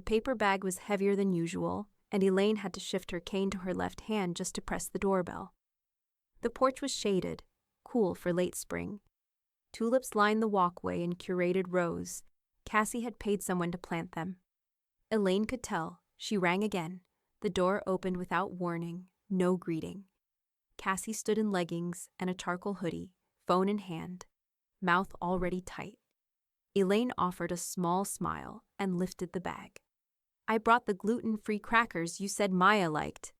paper bag was heavier than usual, and Elaine had to shift her cane to her left hand just to press the doorbell. The porch was shaded, cool for late spring. Tulips lined the walkway in curated rows. Cassie had paid someone to plant them. Elaine could tell. She rang again. The door opened without warning, no greeting. Cassie stood in leggings and a charcoal hoodie, phone in hand, mouth already tight. Elaine offered a small smile and lifted the bag. "I brought the gluten-free crackers you said Maya liked."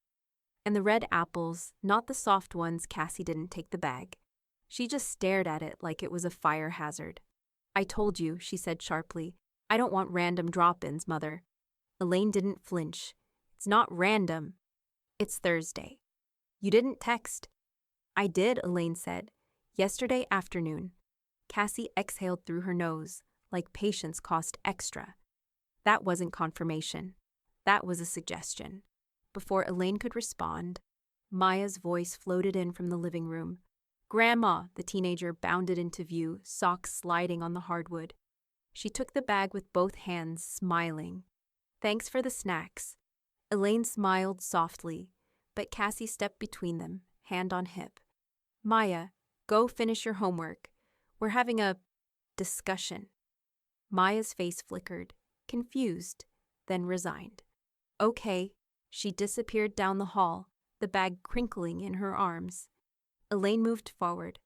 And the red apples, not the soft ones. Cassie didn't take the bag. She just stared at it like it was a fire hazard. "I told you," she said sharply. "I don't want random drop-ins, Mother." Elaine didn't flinch. "It's not random. It's Thursday. You didn't text." "I did," Elaine said. "Yesterday afternoon." Cassie exhaled through her nose, like patience cost extra. That wasn't confirmation. That was a suggestion. Before Elaine could respond, Maya's voice floated in from the living room. "Grandma!" The teenager bounded into view, socks sliding on the hardwood. She took the bag with both hands, smiling. "Thanks for the snacks." Elaine smiled softly, but Cassie stepped between them, hand on hip. "Maya, go finish your homework. We're having a discussion." Maya's face flickered, confused, then resigned. "Okay." She disappeared down the hall, the bag crinkling in her arms. Elaine moved forward.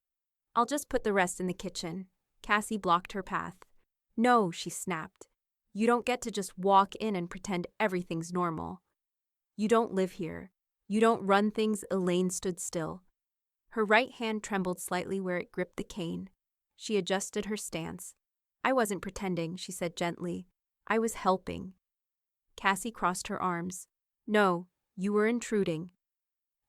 "I'll just put the rest in the kitchen." Cassie blocked her path. "No," she snapped. "You don't get to just walk in and pretend everything's normal. You don't live here. You don't run things." Elaine stood still. Her right hand trembled slightly where it gripped the cane. She adjusted her stance. "I wasn't pretending," she said gently. "I was helping." Cassie crossed her arms. "No, you were intruding.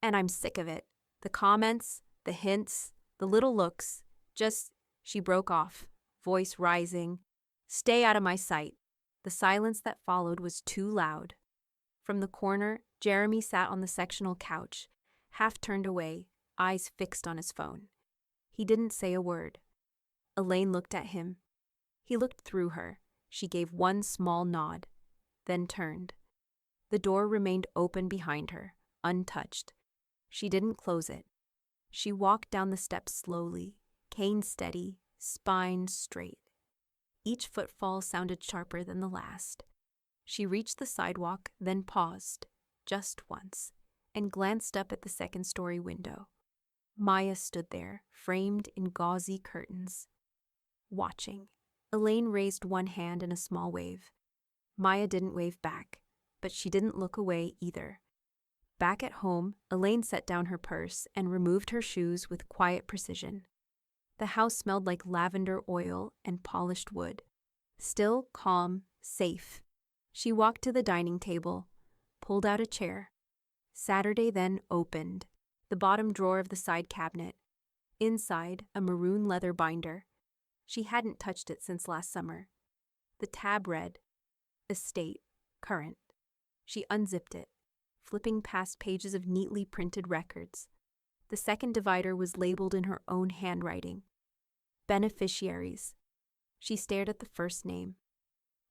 And I'm sick of it. The comments, the hints, the little looks. Just..." She broke off, voice rising. "Stay out of my sight." The silence that followed was too loud. From the corner, Jeremy sat on the sectional couch, half turned away, eyes fixed on his phone. He didn't say a word. Elaine looked at him. He looked through her. She gave one small nod, then turned. The door remained open behind her, untouched. She didn't close it. She walked down the steps slowly, cane steady, spine straight. Each footfall sounded sharper than the last. She reached the sidewalk, then paused, just once, and glanced up at the second-story window. Maya stood there, framed in gauzy curtains, watching. Elaine raised one hand in a small wave. Maya didn't wave back, but she didn't look away either. Back at home, Elaine set down her purse and removed her shoes with quiet precision. The house smelled like lavender oil and polished wood. Still, calm, safe. She walked to the dining table, pulled out a chair. Saturday then opened, the bottom drawer of the side cabinet. Inside, a maroon leather binder. She hadn't touched it since last summer. The tab read, "Estate, Current." She unzipped it, flipping past pages of neatly printed records. The second divider was labeled in her own handwriting. Beneficiaries. She stared at the first name.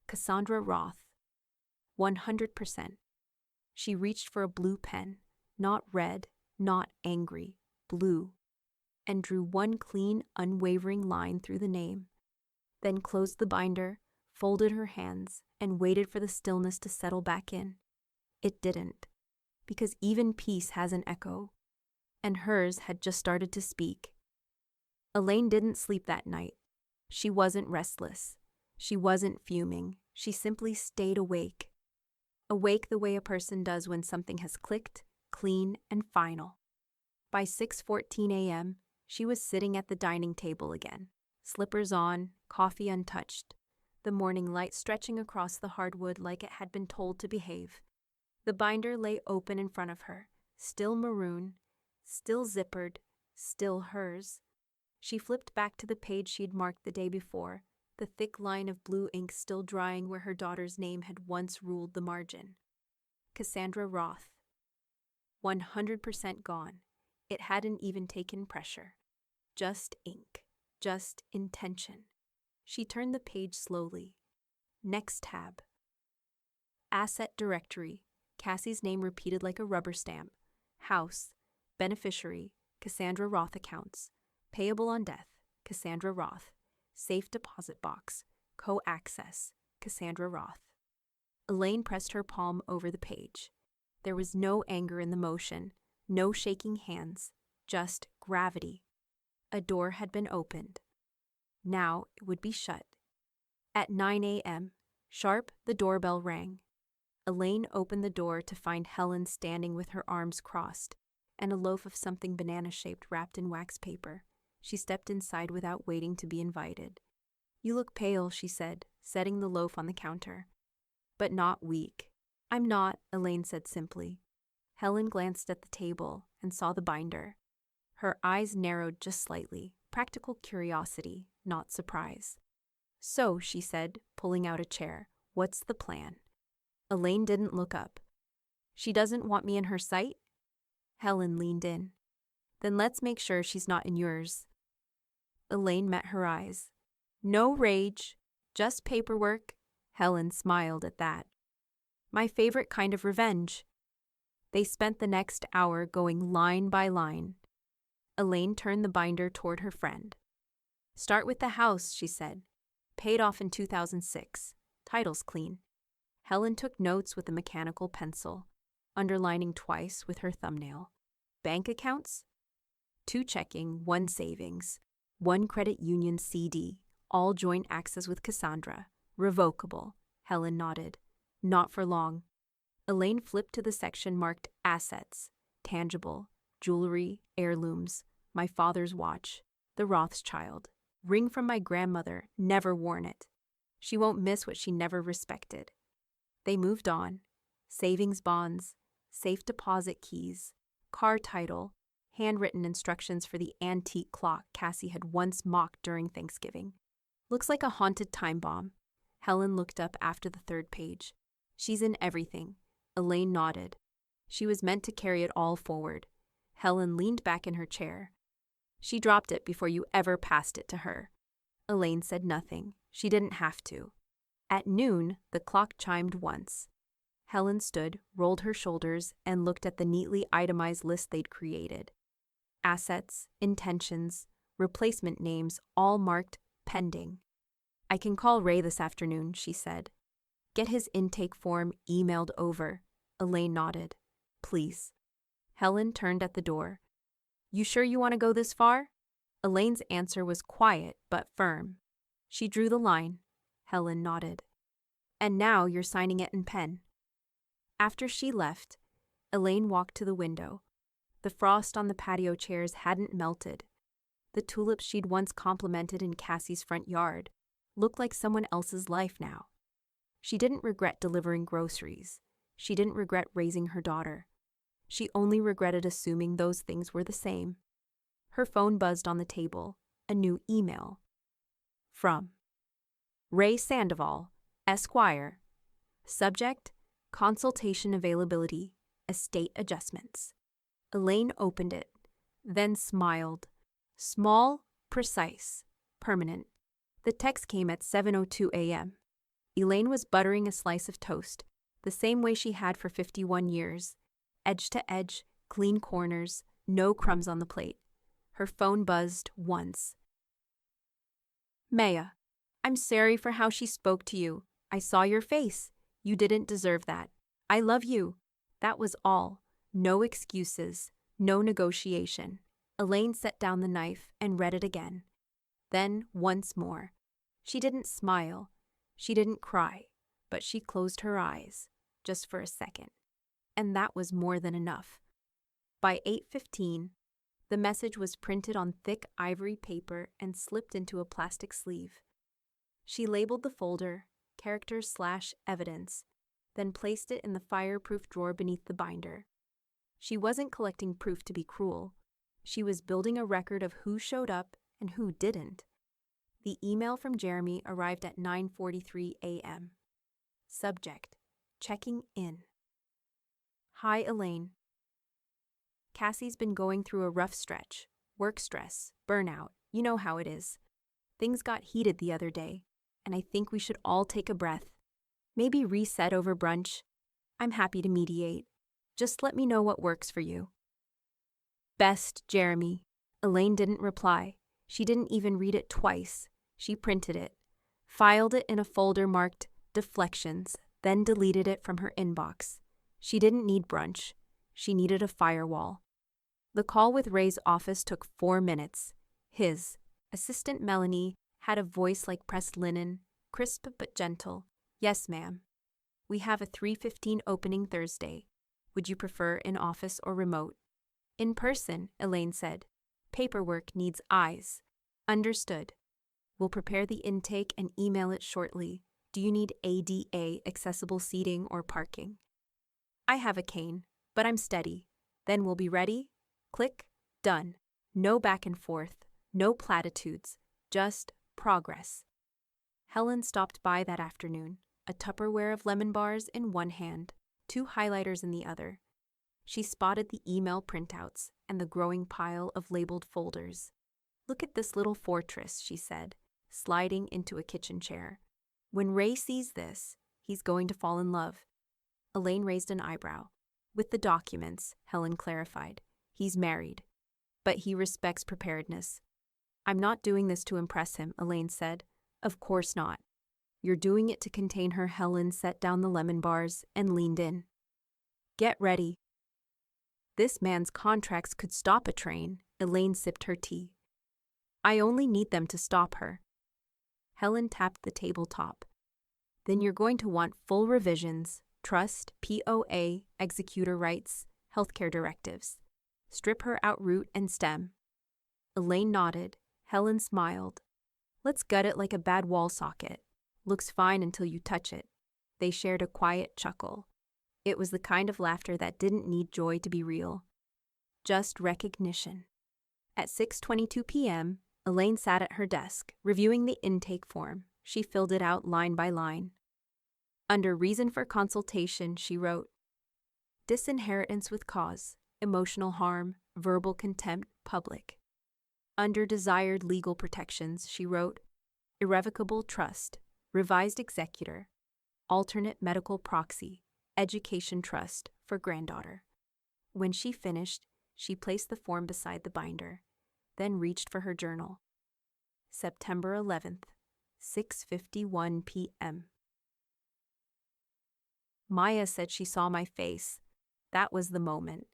Cassandra Roth. 100%. She reached for a blue pen, not red, not angry, blue, and drew one clean, unwavering line through the name. Then closed the binder, folded her hands, and waited for the stillness to settle back in. It didn't, because even peace has an echo, and hers had just started to speak. Elaine didn't sleep that night. She wasn't restless. She wasn't fuming. She simply stayed awake. Awake the way a person does when something has clicked, clean, and final. By 6:14 a.m., she was sitting at the dining table again, slippers on, coffee untouched, the morning light stretching across the hardwood like it had been told to behave. The binder lay open in front of her, still maroon, still zippered, still hers. She flipped back to the page she'd marked the day before, the thick line of blue ink still drying where her daughter's name had once ruled the margin. Cassandra Roth. 100% gone. It hadn't even taken pressure. Just ink. Just intention. She turned the page slowly. Next tab. Asset directory. Cassie's name repeated like a rubber stamp. House. Beneficiary. Cassandra Roth accounts. Payable on death. Cassandra Roth. Safe deposit box. Co-access. Cassandra Roth. Elaine pressed her palm over the page. There was no anger in the motion, no shaking hands, just gravity. A door had been opened. Now it would be shut. At 9 a.m., sharp, the doorbell rang. Elaine opened the door to find Helen standing with her arms crossed and a loaf of something banana-shaped wrapped in wax paper. She stepped inside without waiting to be invited. "You look pale," she said, setting the loaf on the counter. "But not weak." "I'm not," Elaine said simply. Helen glanced at the table and saw the binder. Her eyes narrowed just slightly, practical curiosity, not surprise. "So," she said, pulling out a chair, "what's the plan?" Elaine didn't look up. "She doesn't want me in her sight?" Helen leaned in. "Then let's make sure she's not in yours." Elaine met her eyes. "No rage, just paperwork." Helen smiled at that. "My favorite kind of revenge." They spent the next hour going line by line. Elaine turned the binder toward her friend. "Start with the house," she said. "Paid off in 2006. Title's clean." Helen took notes with a mechanical pencil, underlining twice with her thumbnail. "Bank accounts?" 2 checking, 1 savings, 1 credit union CD, all joint access with Cassandra. Revocable. Helen nodded. "Not for long." Elaine flipped to the section marked Assets. Tangible. Jewelry, heirlooms, my father's watch, the Rothschild. Ring from my grandmother, never worn it. She won't miss what she never respected. They moved on. Savings bonds, safe deposit keys, car title, handwritten instructions for the antique clock Cassie had once mocked during Thanksgiving. "Looks like a haunted time bomb." Helen looked up after the 3rd page. "She's in everything." Elaine nodded. She was meant to carry it all forward. Helen leaned back in her chair. "She dropped it before you ever passed it to her." Elaine said nothing. She didn't have to. At noon, the clock chimed once. Helen stood, rolled her shoulders, and looked at the neatly itemized list they'd created. Assets, intentions, replacement names, all marked pending. "I can call Ray this afternoon," she said. "Get his intake form emailed over." Elaine nodded. "Please." Helen turned at the door. "You sure you want to go this far?" Elaine's answer was quiet but firm. She drew the line. Helen nodded. "And now you're signing it in pen." After she left, Elaine walked to the window. The frost on the patio chairs hadn't melted. The tulips she'd once complimented in Cassie's front yard looked like someone else's life now. She didn't regret delivering groceries. She didn't regret raising her daughter. She only regretted assuming those things were the same. Her phone buzzed on the table. A new email. From Ray Sandoval, Esquire. Subject: Consultation availability, estate adjustments. Elaine opened it, then smiled. Small, precise, permanent. The text came at 7:02 a.m. Elaine was buttering a slice of toast, the same way she had for 51 years. Edge to edge, clean corners, no crumbs on the plate. Her phone buzzed once. "Maya, I'm sorry for how she spoke to you. I saw your face. You didn't deserve that. I love you." That was all. No excuses, no negotiation. Elaine set down the knife and read it again. Then once more. She didn't smile. She didn't cry. But she closed her eyes, just for a second. And that was more than enough. By 8:15, the message was printed on thick ivory paper and slipped into a plastic sleeve. She labeled the folder, characters/evidence, then placed it in the fireproof drawer beneath the binder. She wasn't collecting proof to be cruel. She was building a record of who showed up and who didn't. The email from Jeremy arrived at 9:43 a.m. Subject: Checking in. Hi, Elaine. Cassie's been going through a rough stretch. Work stress, burnout, you know how it is. Things got heated the other day, and I think we should all take a breath. Maybe reset over brunch. I'm happy to mediate. Just let me know what works for you. Best, Jeremy. Elaine didn't reply. She didn't even read it twice. She printed it, filed it in a folder marked Deflections, then deleted it from her inbox. She didn't need brunch. She needed a firewall. The call with Ray's office took 4 minutes. His assistant, Melanie, had a voice like pressed linen, crisp but gentle. Yes, ma'am. We have a 3:15 opening Thursday. Would you prefer in office or remote? In person, Elaine said. Paperwork needs eyes. Understood. We'll prepare the intake and email it shortly. Do you need ADA accessible seating or parking? I have a cane, but I'm steady. Then we'll be ready. Click. Done. No back and forth. No platitudes. Just progress. Helen stopped by that afternoon, a Tupperware of lemon bars in one hand, 2 highlighters in the other. She spotted the email printouts and the growing pile of labeled folders. Look at this little fortress, she said, sliding into a kitchen chair. When Ray sees this, he's going to fall in love. Elaine raised an eyebrow. With the documents, Helen clarified. He's married, but he respects preparedness. I'm not doing this to impress him, Elaine said. Of course not. You're doing it to contain her. Helen set down the lemon bars and leaned in. Get ready. This man's contracts could stop a train. Elaine sipped her tea. I only need them to stop her. Helen tapped the tabletop. Then you're going to want full revisions, trust, POA, executor rights, healthcare directives. Strip her out root and stem. Elaine nodded. Helen smiled. Let's gut it like a bad wall socket. Looks fine until you touch it. They shared a quiet chuckle. It was the kind of laughter that didn't need joy to be real. Just recognition. At 6:22 p.m., Elaine sat at her desk, reviewing the intake form. She filled it out line by line. Under reason for consultation, she wrote, disinheritance with cause, emotional harm, verbal contempt, public. Under desired legal protections, she wrote, irrevocable trust, revised executor, alternate medical proxy, education trust for granddaughter. When she finished, she placed the form beside the binder, then reached for her journal. September 11th, 6:51 p.m. Maya said she saw my face. That was the moment.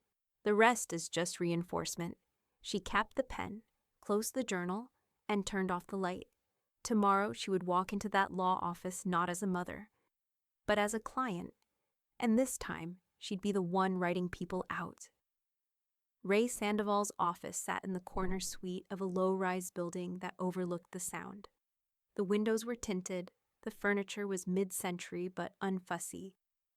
The rest is just reinforcement. She capped the pen, closed the journal, and turned off the light. Tomorrow she would walk into that law office not as a mother, but as a client, and this time she'd be the one writing people out. Ray Sandoval's office sat in the corner suite of a low-rise building that overlooked the Sound. The windows were tinted, the furniture was mid-century but unfussy,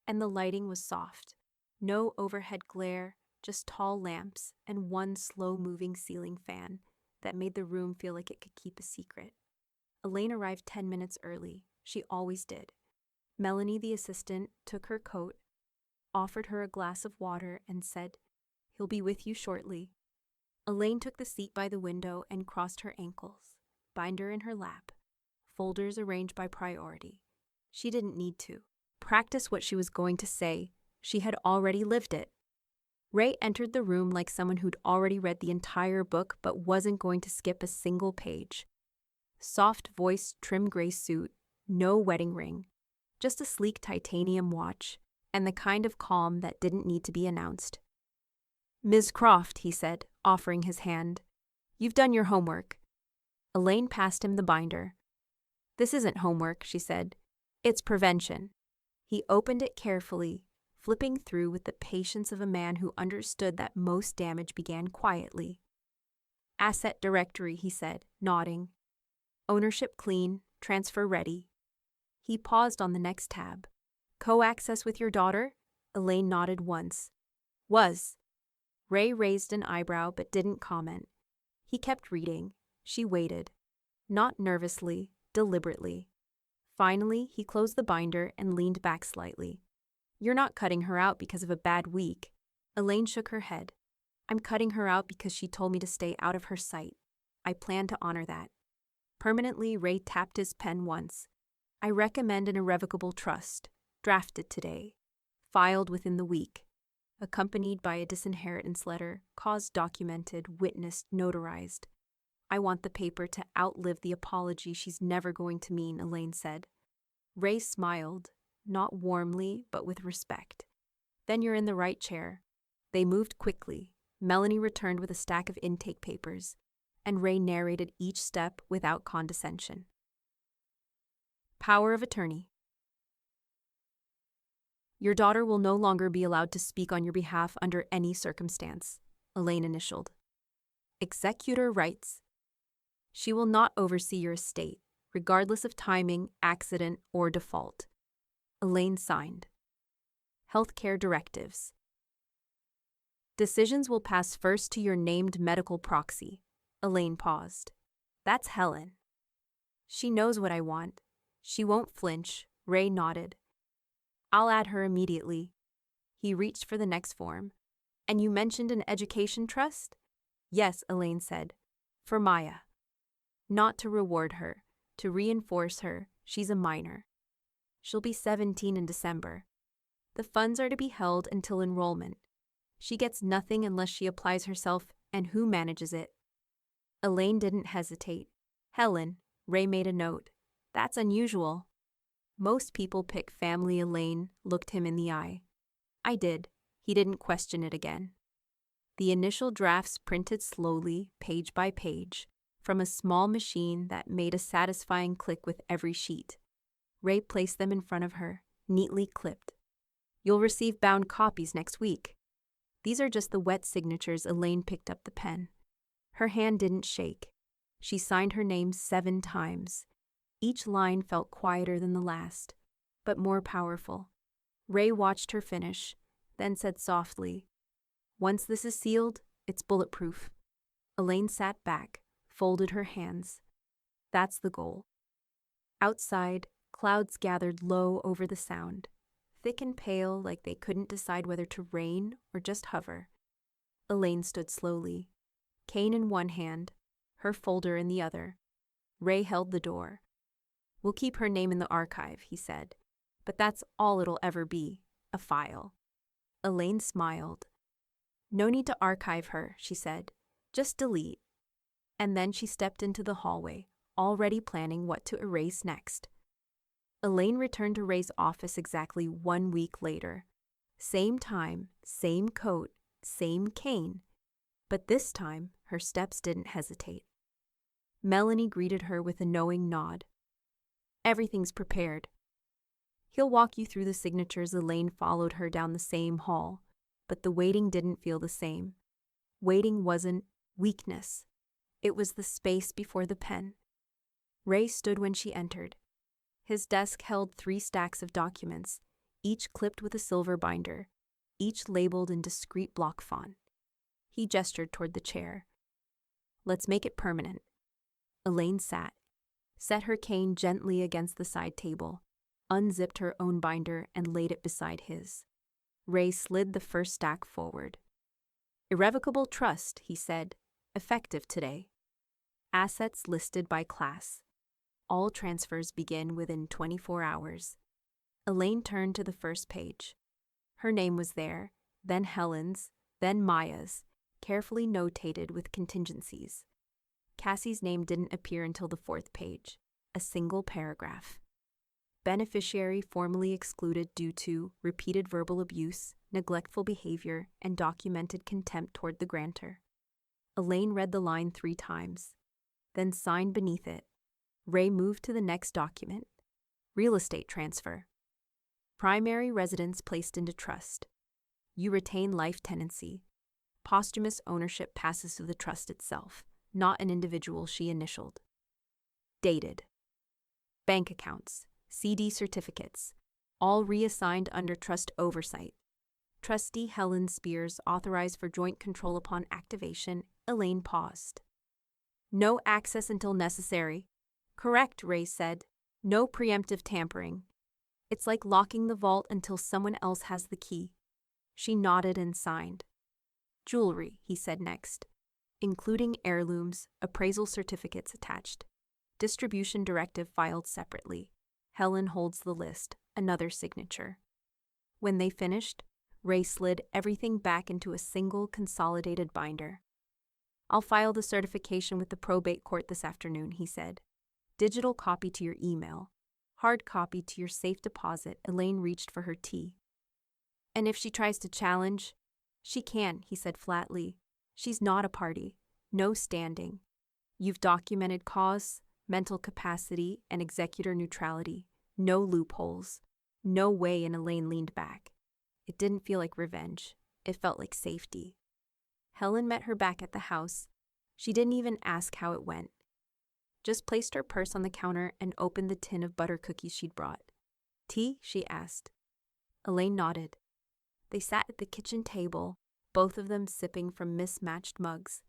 and the lighting was soft. No overhead glare, just tall lamps and one slow-moving ceiling fan that made the room feel like it could keep a secret. Elaine arrived 10 minutes early. She always did. Melanie, the assistant, took her coat, offered her a glass of water, and said, he'll be with you shortly. Elaine took the seat by the window and crossed her ankles, binder in her lap, folders arranged by priority. She didn't need to practice what she was going to say. She had already lived it. Ray entered the room like someone who'd already read the entire book but wasn't going to skip a single page. Soft-voiced, trim gray suit, no wedding ring, just a sleek titanium watch, and the kind of calm that didn't need to be announced. Ms. Croft, he said, offering his hand. You've done your homework. Elaine passed him the binder. This isn't homework, she said. It's prevention. He opened it carefully, flipping through with the patience of a man who understood that most damage began quietly. Asset directory, he said, nodding. Ownership clean, transfer ready. He paused on the next tab. Co-access with your daughter? Elaine nodded once. Was. Ray raised an eyebrow but didn't comment. He kept reading. She waited. Not nervously, deliberately. Finally, he closed the binder and leaned back slightly. You're not cutting her out because of a bad week. Elaine shook her head. I'm cutting her out because she told me to stay out of her sight. I plan to honor that. Permanently, Ray tapped his pen once. I recommend an irrevocable trust, drafted today. filed within the week, accompanied by a disinheritance letter, cause documented, witnessed, notarized. I want the paper to outlive the apology she's never going to mean, Elaine said. Ray smiled, not warmly, but with respect. Then you're in the right chair. They moved quickly. Melanie returned with a stack of intake papers, and Ray narrated each step without condescension. Power of attorney. Your daughter will no longer be allowed to speak on your behalf under any circumstance, Elaine initialed. Executor rights. She will not oversee your estate, regardless of timing, accident, or default. Elaine signed. Healthcare directives. Decisions will pass first to your named medical proxy. Elaine paused. That's Helen. She knows what I want. She won't flinch. Ray nodded. I'll add her immediately. He reached for the next form. And you mentioned an education trust? Yes, Elaine said. For Maya. Not to reward her, to reinforce her. She's a minor. She'll be 17 in December. The funds are to be held until enrollment. She gets nothing unless she applies herself, and who manages it? Elaine didn't hesitate. Helen, Ray made a note. That's unusual. Most people pick family. Elaine looked him in the eye. I did. He didn't question it again. The initial drafts printed slowly, page by page, from a small machine that made a satisfying click with every sheet. Ray placed them in front of her, neatly clipped. You'll receive bound copies next week. These are just the wet signatures. Elaine picked up the pen. Her hand didn't shake. She signed her name 7 times. Each line felt quieter than the last, but more powerful. Ray watched her finish, then said softly, Once this is sealed, it's bulletproof. Elaine sat back, folded her hands. That's the goal. Outside, clouds gathered low over the sound, thick and pale like they couldn't decide whether to rain or just hover. Elaine stood slowly, cane in one hand, her folder in the other. Ray held the door. We'll keep her name in the archive, he said, but that's all it'll ever be, a file. Elaine smiled. No need to archive her, she said. Just delete. And then she stepped into the hallway, already planning what to erase next. Elaine returned to Ray's office exactly 1 week later. Same time, same coat, same cane. But this time, her steps didn't hesitate. Melanie greeted her with a knowing nod. Everything's prepared. He'll walk you through the signatures. Elaine followed her down the same hall, but the waiting didn't feel the same. Waiting wasn't weakness. It was the space before the pen. Ray stood when she entered. His desk held 3 stacks of documents, each clipped with a silver binder, each labeled in discreet block font. He gestured toward the chair. Let's make it permanent. Elaine sat, set her cane gently against the side table, unzipped her own binder and laid it beside his. Ray slid the first stack forward. Irrevocable trust, he said, effective today. Assets listed by class. All transfers begin within 24 hours. Elaine turned to the first page. Her name was there, then Helen's, then Maya's, carefully notated with contingencies. Cassie's name didn't appear until the 4th page, a single paragraph. Beneficiary formally excluded due to repeated verbal abuse, neglectful behavior, and documented contempt toward the grantor. Elaine read the line 3 times, then signed beneath it. Ray moved to the next document. Real estate transfer. Primary residence placed into trust. You retain life tenancy. Posthumous ownership passes to the trust itself, not an individual. She initialed. Dated. Bank accounts, CD certificates, all reassigned under trust oversight. Trustee Helen Spears authorized for joint control upon activation. Elaine paused. No access until necessary. Correct, Ray said. No preemptive tampering. It's like locking the vault until someone else has the key. She nodded and signed. Jewelry, he said next, including heirlooms, appraisal certificates attached. Distribution directive filed separately. Helen holds the list, another signature. When they finished, Ray slid everything back into a single consolidated binder. "I'll file the certification with the probate court this afternoon," he said. "Digital copy to your email. Hard copy to your safe deposit." Elaine reached for her tea. "And if she tries to challenge?" "She can," he said flatly. "She's not a party. No standing. You've documented cause, mental capacity, and executor neutrality. No loopholes. No way." And Elaine leaned back. It didn't feel like revenge. It felt like safety. Helen met her back at the house. She didn't even ask how it went. Just placed her purse on the counter and opened the tin of butter cookies she'd brought. "Tea?" she asked. Elaine nodded. They sat at the kitchen table, both of them sipping from mismatched mugs.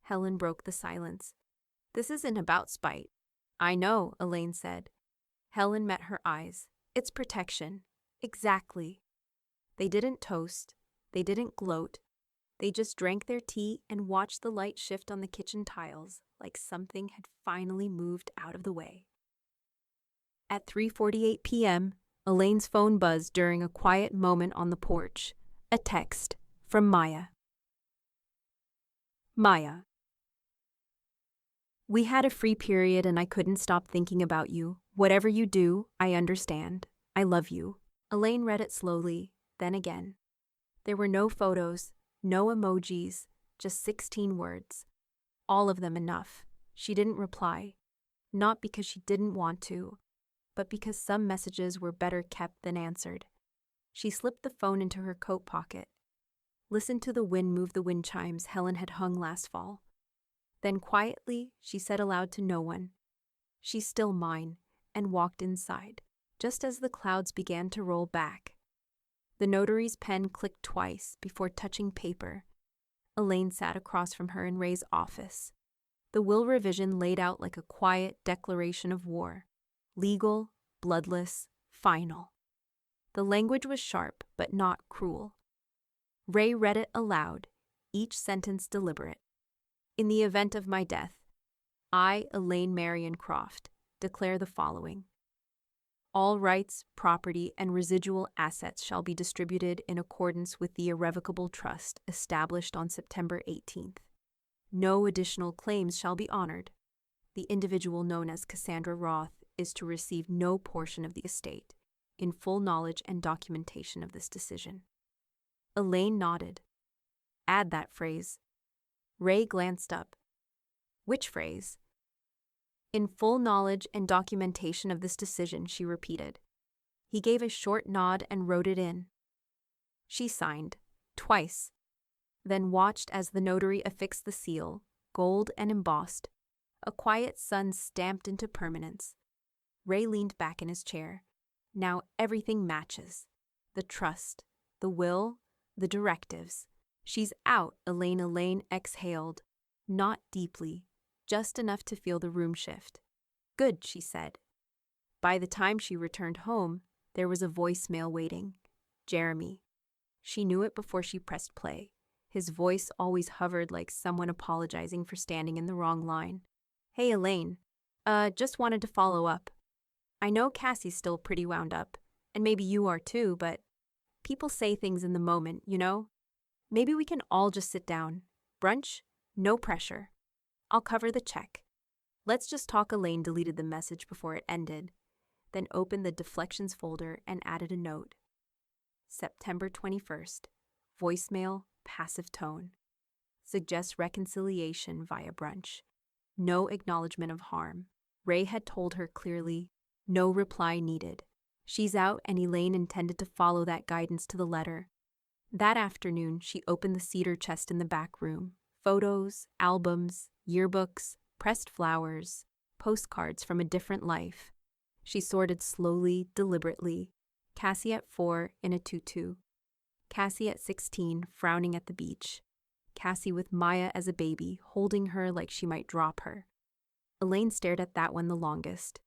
Helen broke the silence. "This isn't about spite." "I know," Elaine said. Helen met her eyes. "It's protection." "Exactly." They didn't toast. They didn't gloat. They just drank their tea and watched the light shift on the kitchen tiles like something had finally moved out of the way. At 3:48 p.m., Elaine's phone buzzed during a quiet moment on the porch. A text from Maya. Maya. "We had a free period and I couldn't stop thinking about you. Whatever you do, I understand. I love you." Elaine read it slowly, then again. There were no photos, no emojis, just 16 words. All of them enough. She didn't reply. Not because she didn't want to, but because some messages were better kept than answered. She slipped the phone into her coat pocket. Listened to the wind move the wind chimes Helen had hung last fall. Then quietly, she said aloud to no one, "She's still mine," and walked inside, just as the clouds began to roll back. The notary's pen clicked twice before touching paper. Elaine sat across from her in Ray's office. The will revision laid out like a quiet declaration of war. Legal, bloodless, final. The language was sharp, but not cruel. Ray read it aloud, each sentence deliberate. "In the event of my death, I, Elaine Marion Croft, declare the following. All rights, property, and residual assets shall be distributed in accordance with the irrevocable trust established on September 18th. No additional claims shall be honored. The individual known as Cassandra Roth is to receive no portion of the estate, in full knowledge and documentation of this decision." Elaine nodded. "Add that phrase." Ray glanced up. "Which phrase?" "In full knowledge and documentation of this decision," she repeated. He gave a short nod and wrote it in. She signed, twice, then watched as the notary affixed the seal, gold and embossed. A quiet sun stamped into permanence. Ray leaned back in his chair. Now everything matches. The trust, the will, the directives. "She's out," Elaine exhaled. Not deeply, just enough to feel the room shift. "Good," she said. By the time she returned home, there was a voicemail waiting. Jeremy. She knew it before she pressed play. His voice always hovered like someone apologizing for standing in the wrong line. "Hey, Elaine. Just wanted to follow up. I know Cassie's still pretty wound up, and maybe you are too, but people say things in the moment, you know? Maybe we can all just sit down. Brunch? No pressure. I'll cover the check. Let's just talk." Elaine deleted the message before it ended, then opened the deflections folder and added a note. September 21st. Voicemail, passive tone. Suggests reconciliation via brunch. No acknowledgement of harm. Ray had told her clearly, no reply needed. She's out, and Elaine intended to follow that guidance to the letter. That afternoon, she opened the cedar chest in the back room. Photos, albums, yearbooks, pressed flowers, postcards from a different life. She sorted slowly, deliberately. Cassie at 4 in a tutu. Cassie at 16 frowning at the beach. Cassie with Maya as a baby, holding her like she might drop her. Elaine stared at that one the longest,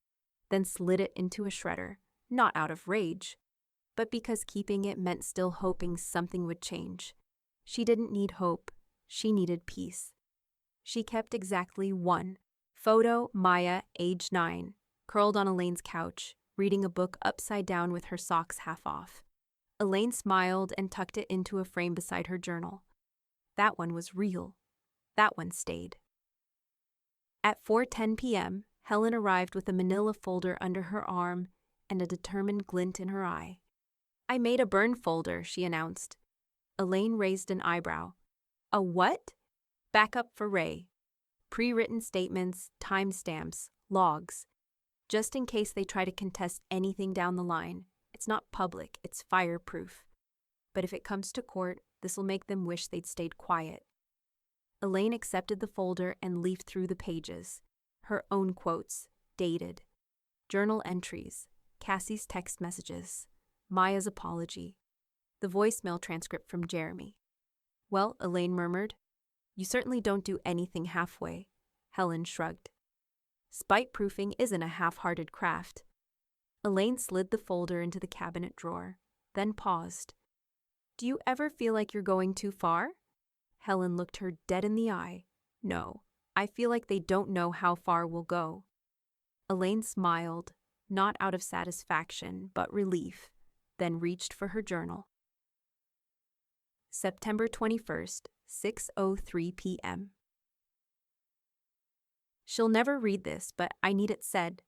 then slid it into a shredder, not out of rage, but because keeping it meant still hoping something would change. She didn't need hope, she needed peace. She kept exactly one. Photo, Maya, age 9, curled on Elaine's couch, reading a book upside down with her socks half off. Elaine smiled and tucked it into a frame beside her journal. That one was real. That one stayed. At 4:10 p.m., Helen arrived with a manila folder under her arm and a determined glint in her eye. "I made a burn folder," she announced. Elaine raised an eyebrow. "A what?" "Backup for Ray. Pre-written statements, timestamps, logs. Just in case they try to contest anything down the line. It's not public, it's fireproof. But if it comes to court, this'll make them wish they'd stayed quiet." Elaine accepted the folder and leafed through the pages. Her own quotes, dated. Journal entries, Cassie's text messages, Maya's apology, the voicemail transcript from Jeremy. "Well," Elaine murmured. "You certainly don't do anything halfway." Helen shrugged. "Spite-proofing isn't a half-hearted craft." Elaine slid the folder into the cabinet drawer, then paused. "Do you ever feel like you're going too far?" Helen looked her dead in the eye. "No, I feel like they don't know how far we'll go." Elaine smiled, not out of satisfaction, but relief, then reached for her journal. September 21st, 6:03 p.m. She'll never read this, but I need it said.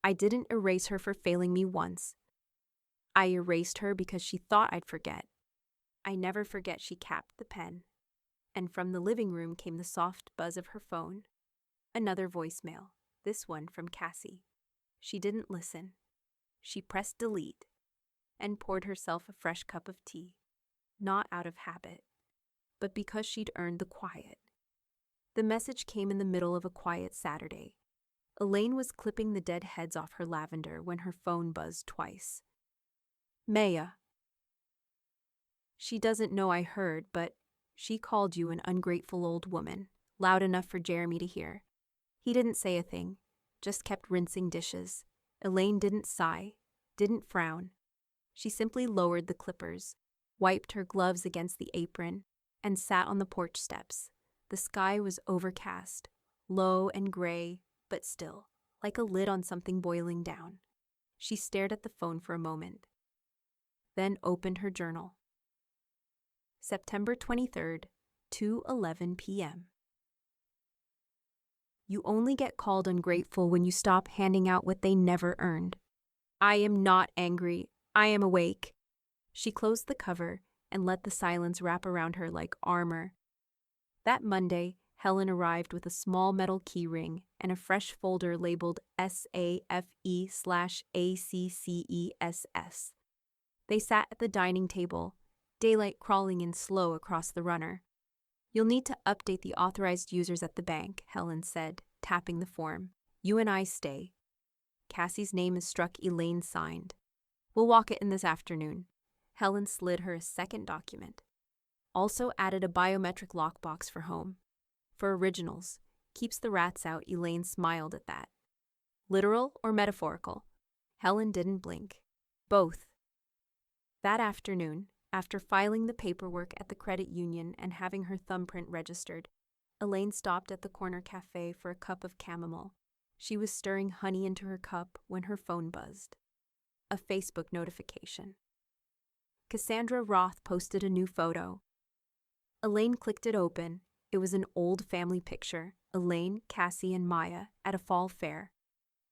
I didn't erase her for failing me once. I erased her because she thought I'd forget. I never forget she capped the pen. And from the living room came the soft buzz of her phone. Another voicemail, this one from Cassie. She didn't listen. She pressed delete and poured herself a fresh cup of tea, not out of habit, but because she'd earned the quiet. The message came in the middle of a quiet Saturday. Elaine was clipping the dead heads off her lavender when her phone buzzed twice. "Maya." "She doesn't know I heard, but she called you an ungrateful old woman, loud enough for Jeremy to hear. He didn't say a thing, just kept rinsing dishes." Elaine didn't sigh, didn't frown. She simply lowered the clippers, wiped her gloves against the apron, and sat on the porch steps. The sky was overcast, low and gray, but still, like a lid on something boiling down. She stared at the phone for a moment, then opened her journal. September 23rd, 2:11 p.m. You only get called ungrateful when you stop handing out what they never earned. I am not angry. I am awake. She closed the cover and let the silence wrap around her like armor. That Monday, Helen arrived with a small metal key ring and a fresh folder labeled SAFE/ACCESS. They sat at the dining table, daylight crawling in slow across the runner. "You'll need to update the authorized users at the bank," Helen said, tapping the form. "You and I stay." Cassie's name is struck, Elaine signed. "We'll walk it in this afternoon." Helen slid her a second document. Also added a biometric lockbox for home. For originals. Keeps the rats out, Elaine smiled at that. Literal or metaphorical? Helen didn't blink. Both. That afternoon, after filing the paperwork at the credit union and having her thumbprint registered, Elaine stopped at the corner cafe for a cup of chamomile. She was stirring honey into her cup when her phone buzzed. A Facebook notification. Cassandra Roth posted a new photo. Elaine clicked it open. It was an old family picture, Elaine, Cassie, and Maya at a fall fair,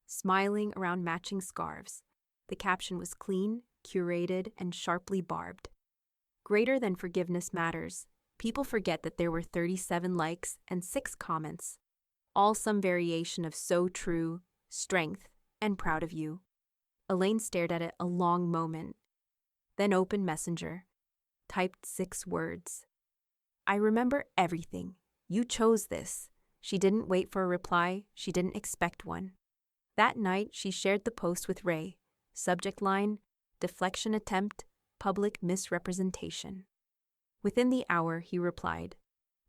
smiling around matching scarves. The caption was clean, curated, and sharply barbed. Greater than forgiveness matters. People forget that there were 37 likes and 6 comments, all some variation of "so true," "strength," and "proud of you." Elaine stared at it a long moment, then opened Messenger, typed 6 words. "I remember everything. You chose this." She didn't wait for a reply. She didn't expect one. That night, she shared the post with Ray. Subject line, "Deflection attempt, public misrepresentation." Within the hour, he replied,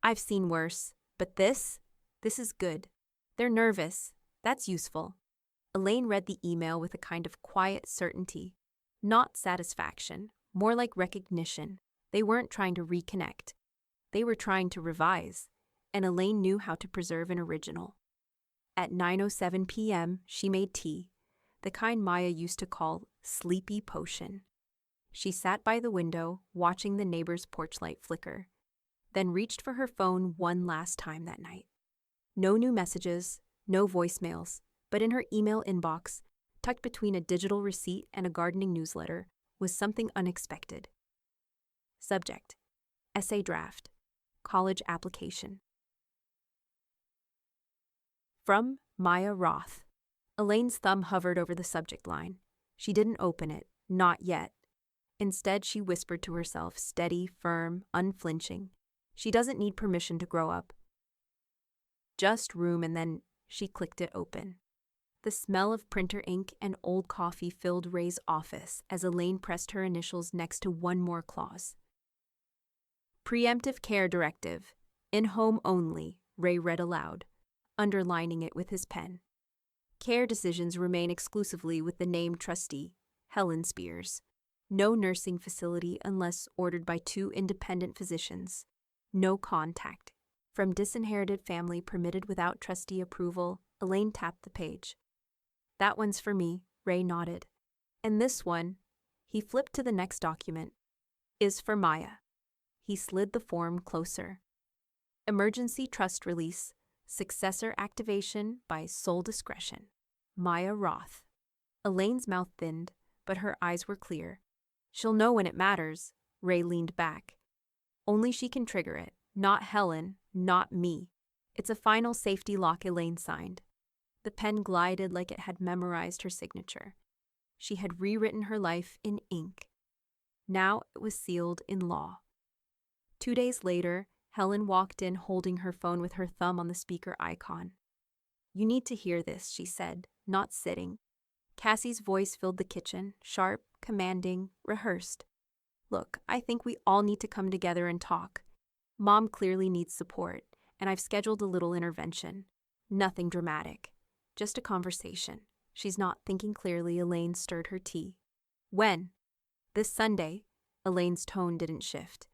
"I've seen worse, but this is good. They're nervous. That's useful." Elaine read the email with a kind of quiet certainty. Not satisfaction, more like recognition. They weren't trying to reconnect. They were trying to revise, and Elaine knew how to preserve an original. At 9:07 p.m., she made tea, the kind Maya used to call sleepy potion. She sat by the window, watching the neighbor's porch light flicker, then reached for her phone one last time that night. No new messages, no voicemails, but in her email inbox, tucked between a digital receipt and a gardening newsletter, was something unexpected. Subject: Essay draft. College application. From Maya Roth. Elaine's thumb hovered over the subject line. She didn't open it, not yet. Instead, she whispered to herself, steady, firm, unflinching. She doesn't need permission to grow up. Just room, and then she clicked it open. The smell of printer ink and old coffee filled Ray's office as Elaine pressed her initials next to one more clause. Preemptive care directive. In home only, Ray read aloud, underlining it with his pen. Care decisions remain exclusively with the named trustee, Helen Spears. No nursing facility unless ordered by 2 independent physicians. No contact. From disinherited family permitted without trustee approval, Elaine tapped the page. That one's for me, Ray nodded. And this one, he flipped to the next document, is for Maya. He slid the form closer. Emergency trust release, successor activation by sole discretion. Maya Roth. Elaine's mouth thinned, but her eyes were clear. She'll know when it matters. Ray leaned back. Only she can trigger it, not Helen, not me. It's a final safety lock, Elaine signed. The pen glided like it had memorized her signature. She had rewritten her life in ink. Now it was sealed in law. 2 days later, Helen walked in holding her phone with her thumb on the speaker icon. You need to hear this, she said, not sitting. Cassie's voice filled the kitchen, sharp, commanding, rehearsed. Look, I think we all need to come together and talk. Mom clearly needs support, and I've scheduled a little intervention. Nothing dramatic. Just a conversation. She's not thinking clearly. Elaine stirred her tea. When? This Sunday. Elaine's tone didn't shift.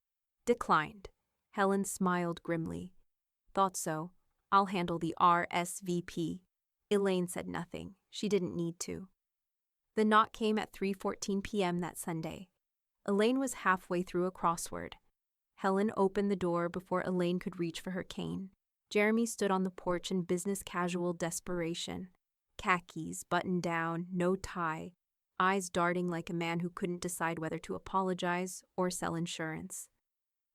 Declined. Helen smiled grimly. Thought so. I'll handle the RSVP. Elaine said nothing. She didn't need to. The knock came at 3:14 p.m. that Sunday. Elaine was halfway through a crossword. Helen opened the door before Elaine could reach for her cane. Jeremy stood on the porch in business casual desperation. Khakis, buttoned down, no tie, eyes darting like a man who couldn't decide whether to apologize or sell insurance.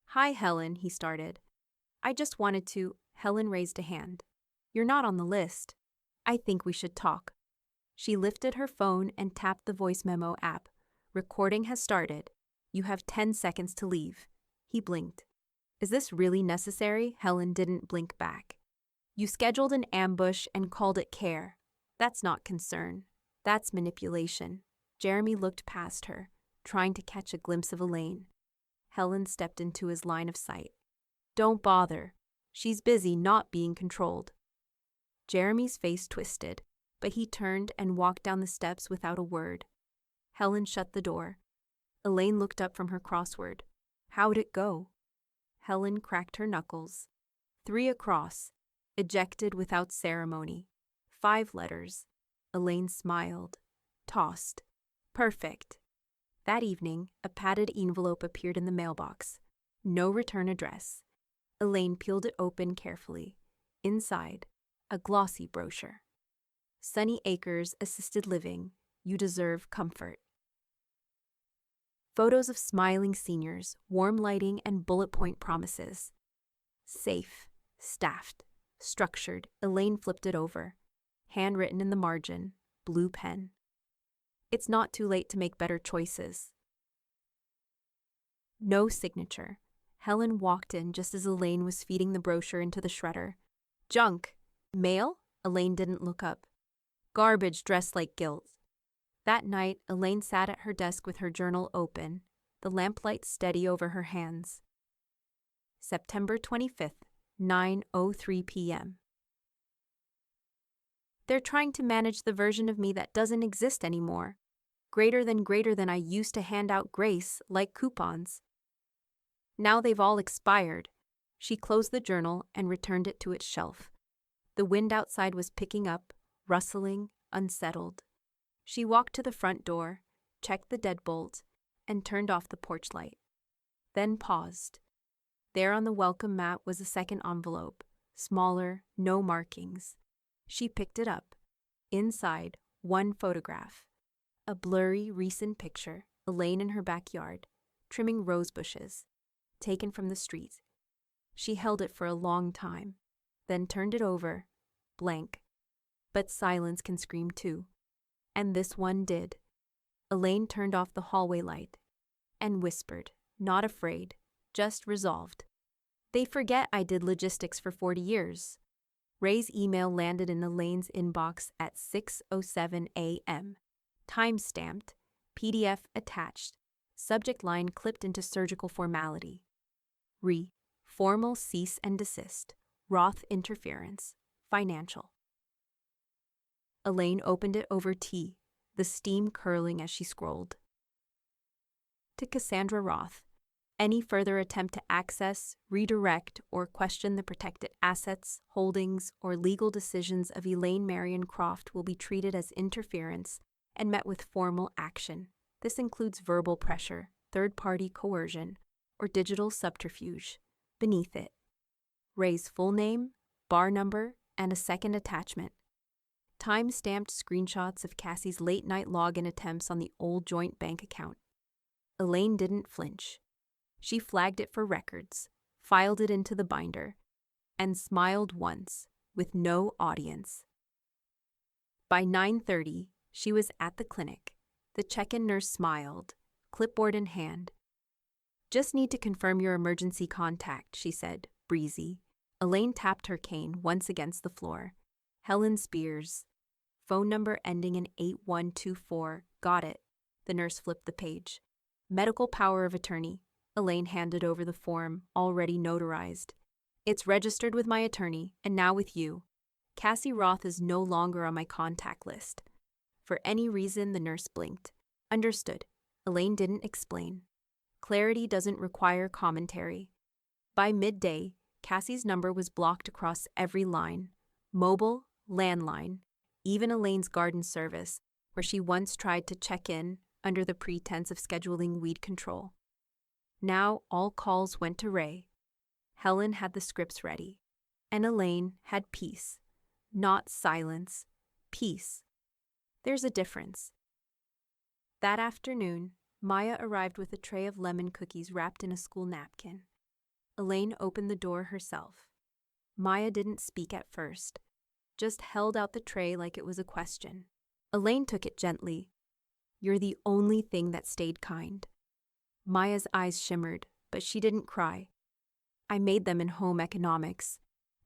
Hi, Helen, he started. I just wanted to. Helen raised a hand. You're not on the list. I think we should talk. She lifted her phone and tapped the voice memo app. Recording has started. You have 10 seconds to leave. He blinked. Is this really necessary? Helen didn't blink back. You scheduled an ambush and called it care. That's not concern. That's manipulation. Jeremy looked past her, trying to catch a glimpse of Elaine. Helen stepped into his line of sight. Don't bother. She's busy not being controlled. Jeremy's face twisted, but he turned and walked down the steps without a word. Helen shut the door. Elaine looked up from her crossword. How'd it go? Helen cracked her knuckles. 3 across. Ejected without ceremony. 5 letters. Elaine smiled. Tossed. Perfect. That evening, a padded envelope appeared in the mailbox. No return address. Elaine peeled it open carefully. Inside, a glossy brochure. Sunny Acres Assisted Living. You deserve comfort. Photos of smiling seniors, warm lighting, and bullet point promises. Safe, staffed, structured. Elaine flipped it over. Handwritten in the margin, blue pen. It's not too late to make better choices. No signature. Helen walked in just as Elaine was feeding the brochure into the shredder. Junk. Mail? Elaine didn't look up. Garbage dressed like guilt. That night, Elaine sat at her desk with her journal open, the lamplight steady over her hands. September 25th, 9:03 p.m. They're trying to manage the version of me that doesn't exist anymore. Greater than I used to hand out grace, like coupons. Now they've all expired. She closed the journal and returned it to its shelf. The wind outside was picking up, rustling, unsettled. She walked to the front door, checked the deadbolt, and turned off the porch light. Then paused. There on the welcome mat was a second envelope, smaller, no markings. She picked it up. Inside, one photograph. A blurry, recent picture, Elaine in her backyard, trimming rose bushes, taken from the street. She held it for a long time, then turned it over, blank. But silence can scream too. And this one did. Elaine turned off the hallway light and whispered, not afraid, just resolved. They forget I did logistics for 40 years. Ray's email landed in Elaine's inbox at 6:07 a.m. Time-stamped, PDF attached, subject line clipped into surgical formality. Formal cease and desist, Roth interference, financial. Elaine opened it over tea, the steam curling as she scrolled. To Cassandra Roth, any further attempt to access, redirect, or question the protected assets, holdings, or legal decisions of Elaine Marion Croft will be treated as interference and met with formal action. This includes verbal pressure, third-party coercion, or digital subterfuge. Beneath it, Ray's full name, bar number, and a second attachment. Time-stamped screenshots of Cassie's late-night login attempts on the old joint bank account. Elaine didn't flinch. She flagged it for records, filed it into the binder, and smiled once, with no audience. By 9:30, she was at the clinic. The check-in nurse smiled, clipboard in hand. Just need to confirm your emergency contact, she said, breezy. Elaine tapped her cane once against the floor. Helen Spears. Phone number ending in 8124. Got it. The nurse flipped the page. Medical power of attorney. Elaine handed over the form, already notarized. It's registered with my attorney, and now with you. Cassie Roth is no longer on my contact list. For any reason, the nurse blinked. Understood. Elaine didn't explain. Clarity doesn't require commentary. By midday, Cassie's number was blocked across every line. Mobile, landline, even Elaine's garden service, where she once tried to check in under the pretense of scheduling weed control. Now all calls went to Ray. Helen had the scripts ready, and Elaine had peace. Not silence, peace. There's a difference. That afternoon, Maya arrived with a tray of lemon cookies wrapped in a school napkin. Elaine opened the door herself. Maya didn't speak at first, just held out the tray like it was a question. Elaine took it gently. You're the only thing that stayed kind. Maya's eyes shimmered, but she didn't cry. I made them in home economics.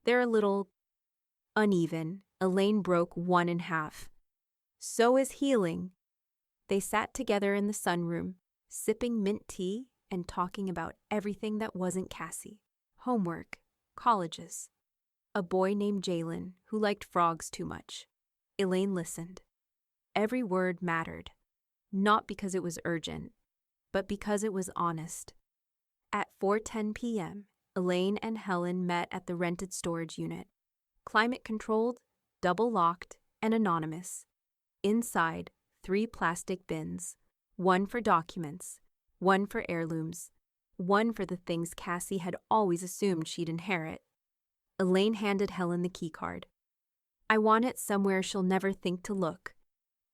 They're a little uneven. Elaine broke one in half. So is healing. They sat together in the sunroom, sipping mint tea and talking about everything that wasn't Cassie. Homework, colleges, a boy named Jalen who liked frogs too much. Elaine listened. Every word mattered, not because it was urgent, but because it was honest. At 4:10 p.m., Elaine and Helen met at the rented storage unit. Climate-controlled, double-locked, and anonymous. Inside, 3 plastic bins, one for documents, one for heirlooms, one for the things Cassie had always assumed she'd inherit. Elaine handed Helen the keycard. I want it somewhere she'll never think to look.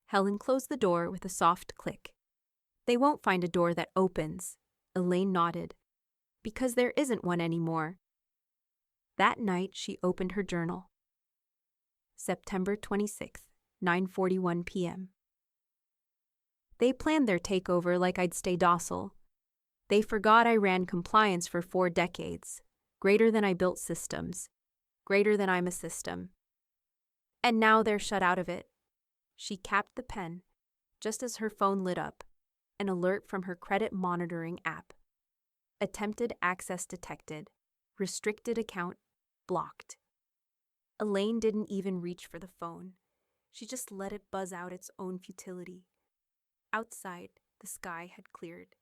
Helen closed the door with a soft click. They won't find a door that opens. Elaine nodded. Because there isn't one anymore. That night, she opened her journal. September 26th, 9:41 p.m. They planned their takeover like I'd stay docile. They forgot I ran compliance for 4 decades, greater than I built systems, greater than I'm a system. And now they're shut out of it. She capped the pen, just as her phone lit up, an alert from her credit monitoring app. Attempted access detected, restricted account blocked. Elaine didn't even reach for the phone. She just let it buzz out its own futility. Outside, the sky had cleared.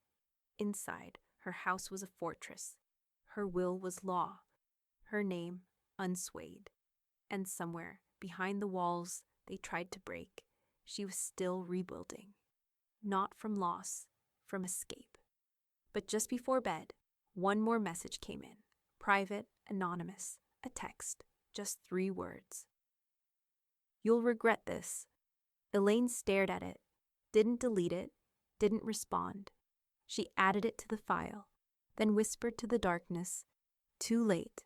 Inside, her house was a fortress. Her will was law. Her name, unswayed. And somewhere, behind the walls they tried to break, she was still rebuilding. Not from loss, from escape. But just before bed, one more message came in. Private, anonymous, a text, just 3 words. "You'll regret this." Elaine stared at it, didn't delete it, didn't respond. She added it to the file, then whispered to the darkness, "Too late."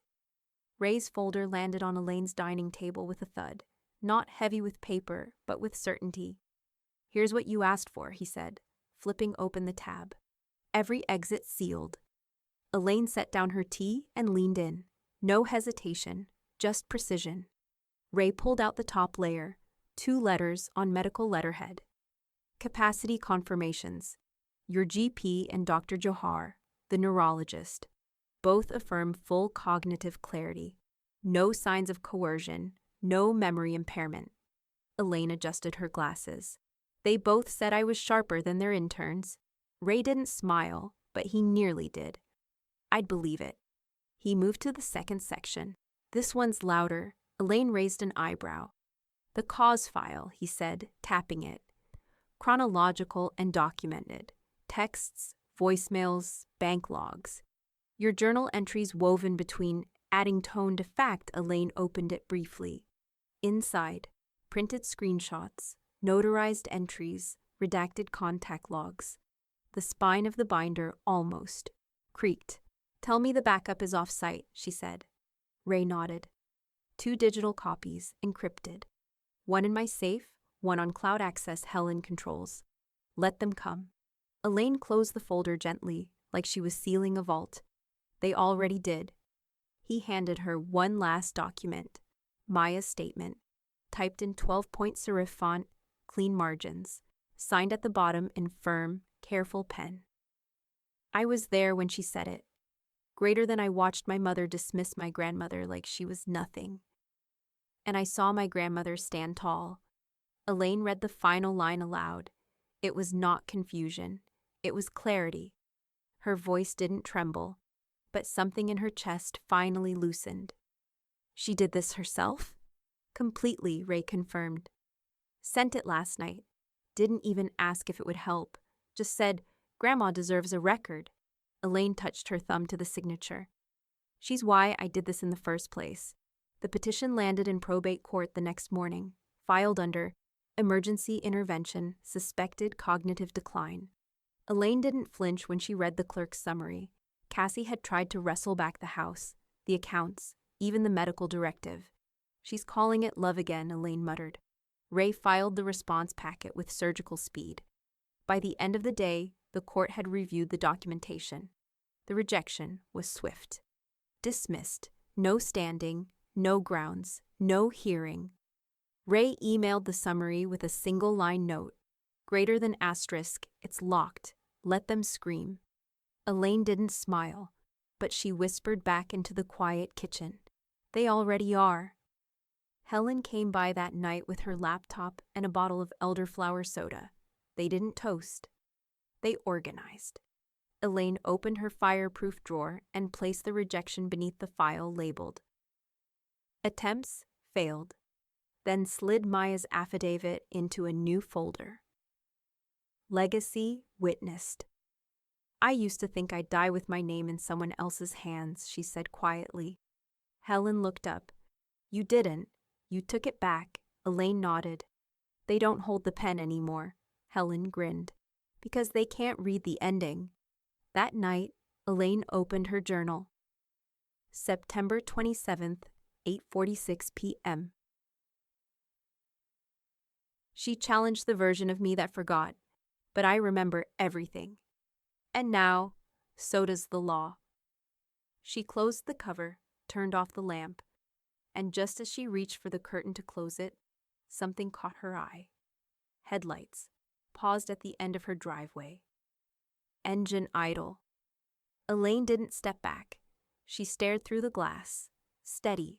Ray's folder landed on Elaine's dining table with a thud, not heavy with paper, but with certainty. "Here's what you asked for," he said, flipping open the tab. Every exit sealed. Elaine set down her tea and leaned in. No hesitation, just precision. Ray pulled out the top layer, 2 letters on medical letterhead. Capacity confirmations. Your GP and Dr. Johar, the neurologist, both affirm full cognitive clarity. No signs of coercion, no memory impairment. Elaine adjusted her glasses. They both said I was sharper than their interns. Ray didn't smile, but he nearly did. I'd believe it. He moved to the second section. "This one's louder." Elaine raised an eyebrow. "The cause file," he said, tapping it. "Chronological and documented. Texts, voicemails, bank logs. Your journal entries woven between." Adding tone to fact, Elaine opened it briefly. Inside, printed screenshots, notarized entries, redacted contact logs. The spine of the binder almost creaked. "Tell me the backup is off-site," she said. Ray nodded. 2 digital copies, encrypted. One in my safe, one on cloud access Helen controls. Let them come. Elaine closed the folder gently, like she was sealing a vault. They already did. He handed her one last document, Maya's statement, typed in 12-point serif font, clean margins, signed at the bottom in firm, careful pen. "I was there when she said it. Greater than I watched my mother dismiss my grandmother like she was nothing. And I saw my grandmother stand tall." Elaine read the final line aloud. It was not confusion. It was clarity. Her voice didn't tremble, but something in her chest finally loosened. "She did this herself?" "Completely," Ray confirmed. "Sent it last night. Didn't even ask if it would help. Just said, 'Grandma deserves a record.'" Elaine touched her thumb to the signature. "She's why I did this in the first place." The petition landed in probate court the next morning, filed under Emergency Intervention, Suspected Cognitive Decline. Elaine didn't flinch when she read the clerk's summary. Cassie had tried to wrestle back the house, the accounts, even the medical directive. "She's calling it love again," Elaine muttered. Ray filed the response packet with surgical speed. By the end of the day, the court had reviewed the documentation. The rejection was swift. Dismissed. No standing, no grounds, no hearing. Ray emailed the summary with a single-line note. "Greater than asterisk, it's locked. Let them scream." Elaine didn't smile, but she whispered back into the quiet kitchen. "They already are." Helen came by that night with her laptop and a bottle of elderflower soda. They didn't toast. They organized. Elaine opened her fireproof drawer and placed the rejection beneath the file labeled. Attempts failed, then slid Maya's affidavit into a new folder. Legacy witnessed. "I used to think I'd die with my name in someone else's hands," she said quietly. Helen looked up. "You didn't. You took it back." Elaine nodded. "They don't hold the pen anymore." Helen grinned. "Because they can't read the ending." That night, Elaine opened her journal. September 27th, 8:46 p.m. She challenged the version of me that forgot, but I remember everything. And now, so does the law. She closed the cover, turned off the lamp, and just as she reached for the curtain to close it, something caught her eye. Headlights, paused at the end of her driveway. Engine idle. Elaine didn't step back. She stared through the glass, steady.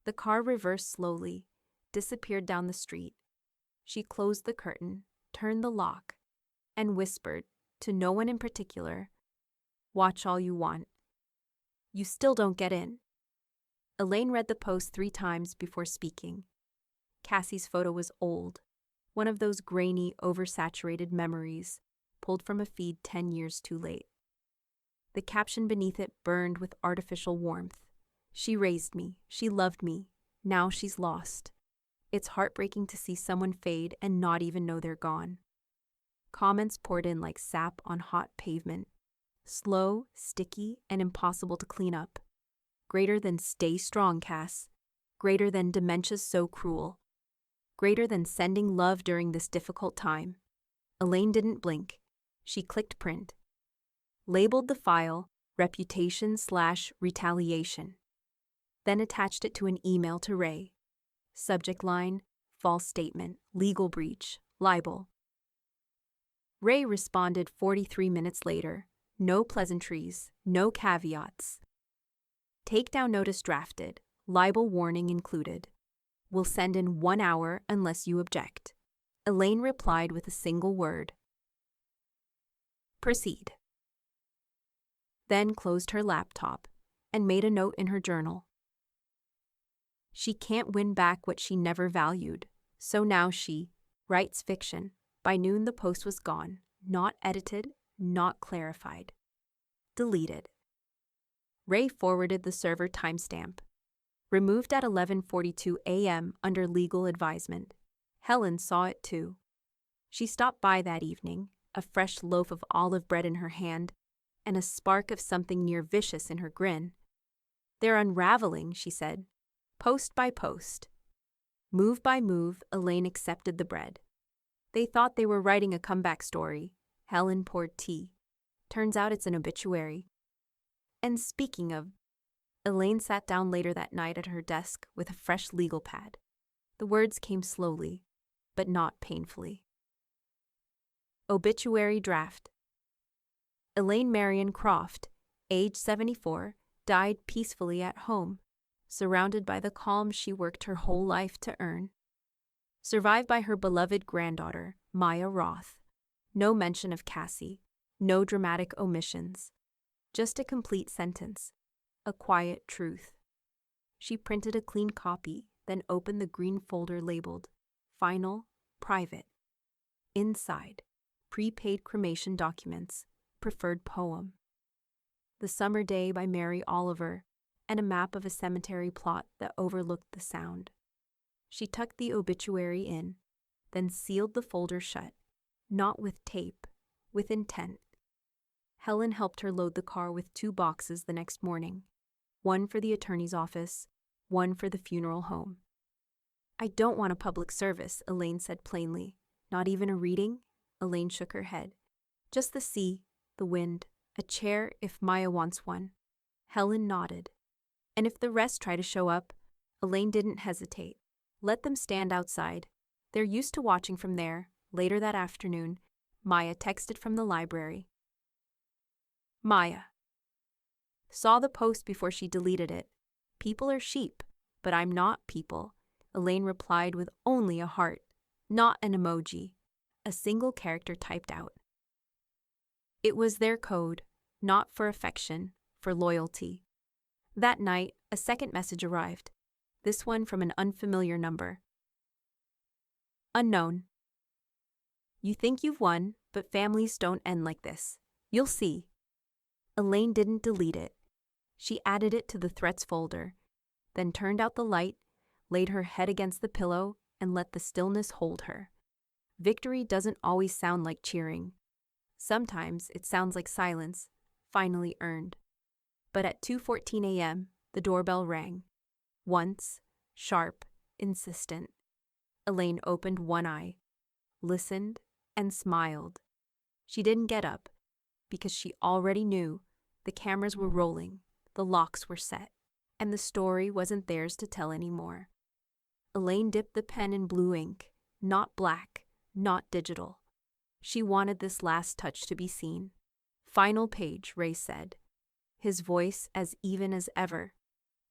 The car reversed slowly, disappeared down the street. She closed the curtain, turned the lock, and whispered, to no one in particular, "Watch all you want. You still don't get in." Elaine read the post 3 times before speaking. Cassie's photo was old, one of those grainy, oversaturated memories, pulled from a feed 10 years too late. The caption beneath it burned with artificial warmth. She raised me. She loved me. Now she's lost. It's heartbreaking to see someone fade and not even know they're gone. Comments poured in like sap on hot pavement. Slow, sticky, and impossible to clean up. Greater than "Stay strong, Cass." Greater than "Dementia's so cruel." Greater than "Sending love during this difficult time." Elaine didn't blink. She clicked print. Labeled the file "Reputation/Retaliation." Then attached it to an email to Ray. Subject line: false statement, legal breach, libel. Ray responded 43 minutes later. No pleasantries, no caveats. Takedown notice drafted, libel warning included. Will send in 1 hour unless you object. Elaine replied with a single word. Proceed. Then closed her laptop and made a note in her journal. She can't win back what she never valued, so now she writes fiction. By noon the post was gone, not edited, not clarified. Deleted. Ray forwarded the server timestamp. Removed at 11:42 a.m. under legal advisement. Helen saw it too. She stopped by that evening, a fresh loaf of olive bread in her hand, and a spark of something near vicious in her grin. They're unraveling, she said, post by post. Move by move, Elaine accepted the bread. They thought they were writing a comeback story. Helen poured tea. Turns out it's an obituary. And speaking of, Elaine sat down later that night at her desk with a fresh legal pad. The words came slowly, but not painfully. Obituary draft. Elaine Marion Croft, age 74, died peacefully at home, surrounded by the calm she worked her whole life to earn. Survived by her beloved granddaughter, Maya Roth. No mention of Cassie, no dramatic omissions. Just a complete sentence, a quiet truth. She printed a clean copy, then opened the green folder labeled Final, Private. Inside, prepaid cremation documents, preferred poem. The Summer Day by Mary Oliver, and a map of a cemetery plot that overlooked the Sound. She tucked the obituary in, then sealed the folder shut, not with tape, with intent. Helen helped her load the car with 2 boxes the next morning, one for the attorney's office, one for the funeral home. I don't want a public service, Elaine said plainly. Not even a reading? Elaine shook her head. Just the sea, the wind, a chair if Maya wants one. Helen nodded. And if the rest try to show up, Elaine didn't hesitate. Let them stand outside. They're used to watching from there. Later that afternoon, Maya texted from the library. Maya. Saw the post before she deleted it. People are sheep, but I'm not people. Elaine replied with only a heart, not an emoji, a single character typed out. It was their code, not for affection, for loyalty. That night, a second message arrived, this one from an unfamiliar number. Unknown. You think you've won, but families don't end like this. You'll see. Elaine didn't delete it. She added it to the threats folder, then turned out the light, laid her head against the pillow, and let the stillness hold her. Victory doesn't always sound like cheering. Sometimes it sounds like silence, finally earned. But at 2:14 a.m., the doorbell rang. Once, sharp, insistent. Elaine opened one eye, listened, and smiled. She didn't get up, because she already knew the cameras were rolling, the locks were set, and the story wasn't theirs to tell anymore. Elaine dipped the pen in blue ink, not black, not digital. She wanted this last touch to be seen. Final page, Ray said, his voice as even as ever.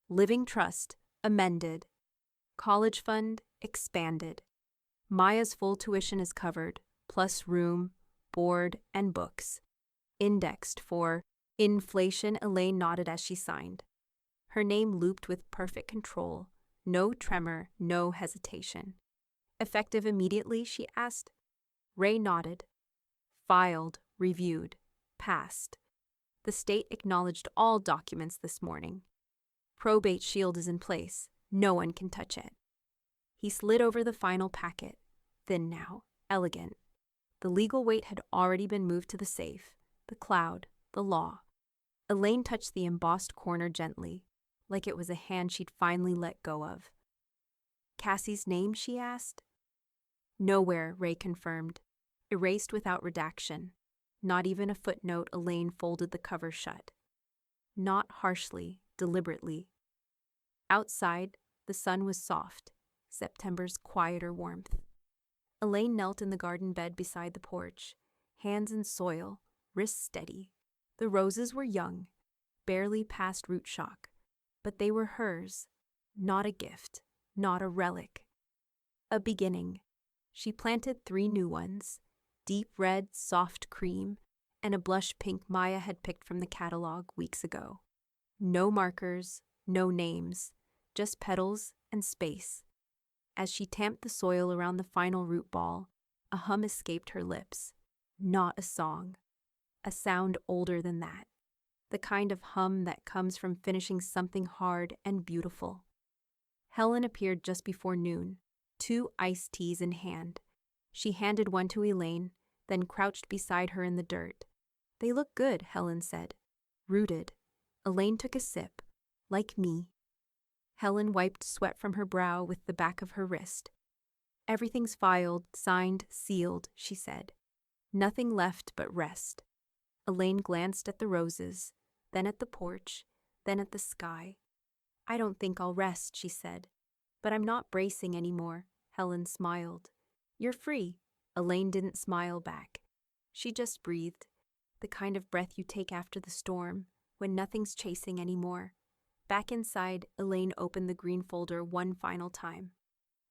Living trust, amended. College fund, expanded. Maya's full tuition is covered, plus room, board, and books. Indexed for inflation, Elaine nodded as she signed. Her name looped with perfect control, no tremor, no hesitation. Effective immediately, she asked. Ray nodded. Filed, reviewed, passed. The state acknowledged all documents this morning. Probate shield is in place. No one can touch it. He slid over the final packet, thin now, elegant. The legal weight had already been moved to the safe, the cloud, the law. Elaine touched the embossed corner gently, like it was a hand she'd finally let go of. Cassie's name, she asked. Nowhere, Ray confirmed. Erased without redaction. Not even a footnote. Elaine folded the cover shut. Not harshly, deliberately. Outside, the sun was soft, September's quieter warmth. Elaine knelt in the garden bed beside the porch, hands in soil, wrists steady. The roses were young, barely past root shock, but they were hers, not a gift, not a relic. A beginning. She planted 3 new ones, deep red, soft cream, and a blush pink Maya had picked from the catalog weeks ago. No markers, no names, just petals and space. As she tamped the soil around the final root ball, a hum escaped her lips. Not a song. A sound older than that. The kind of hum that comes from finishing something hard and beautiful. Helen appeared just before noon, 2 iced teas in hand. She handed one to Elaine, then crouched beside her in the dirt. They look good, Helen said. Rooted. Elaine took a sip. Like me. Helen wiped sweat from her brow with the back of her wrist. Everything's filed, signed, sealed, she said. Nothing left but rest. Elaine glanced at the roses, then at the porch, then at the sky. I don't think I'll rest, she said. But I'm not bracing anymore, Helen smiled. You're free. Elaine didn't smile back. She just breathed, the kind of breath you take after the storm, when nothing's chasing anymore. Back inside, Elaine opened the green folder one final time.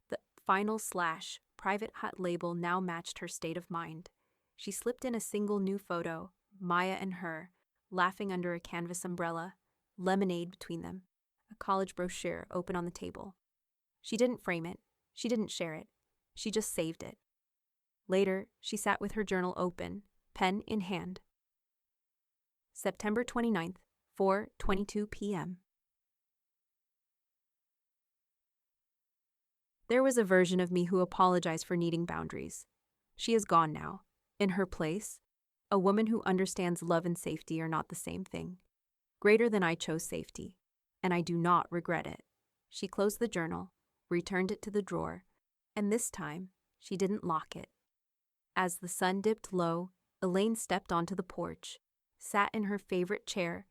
The final / private hut label now matched her state of mind. She slipped in a single new photo, Maya and her, laughing under a canvas umbrella, lemonade between them, a college brochure open on the table. She didn't frame it. She didn't share it. She just saved it. Later, she sat with her journal open, pen in hand. September 29th, 4:22 p.m. There was a version of me who apologized for needing boundaries. She is gone now. In her place, a woman who understands love and safety are not the same thing. Greater than I chose safety, and I do not regret it. She closed the journal, returned it to the drawer, and this time, she didn't lock it. As the sun dipped low, Elaine stepped onto the porch, sat in her favorite chair,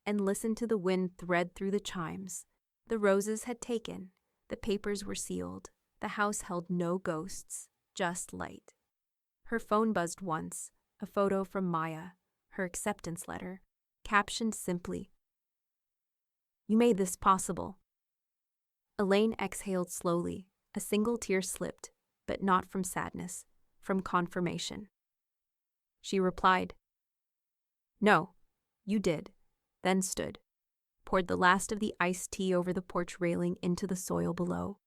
and listened to the wind thread through the chimes. The roses had taken, the papers were sealed, the house held no ghosts, just light. Her phone buzzed once, a photo from Maya, her acceptance letter, captioned simply, "You made this possible." Elaine exhaled slowly. A single tear slipped, but not from sadness, from confirmation. She replied, "No, you did," then stood, poured the last of the iced tea over the porch railing into the soil below,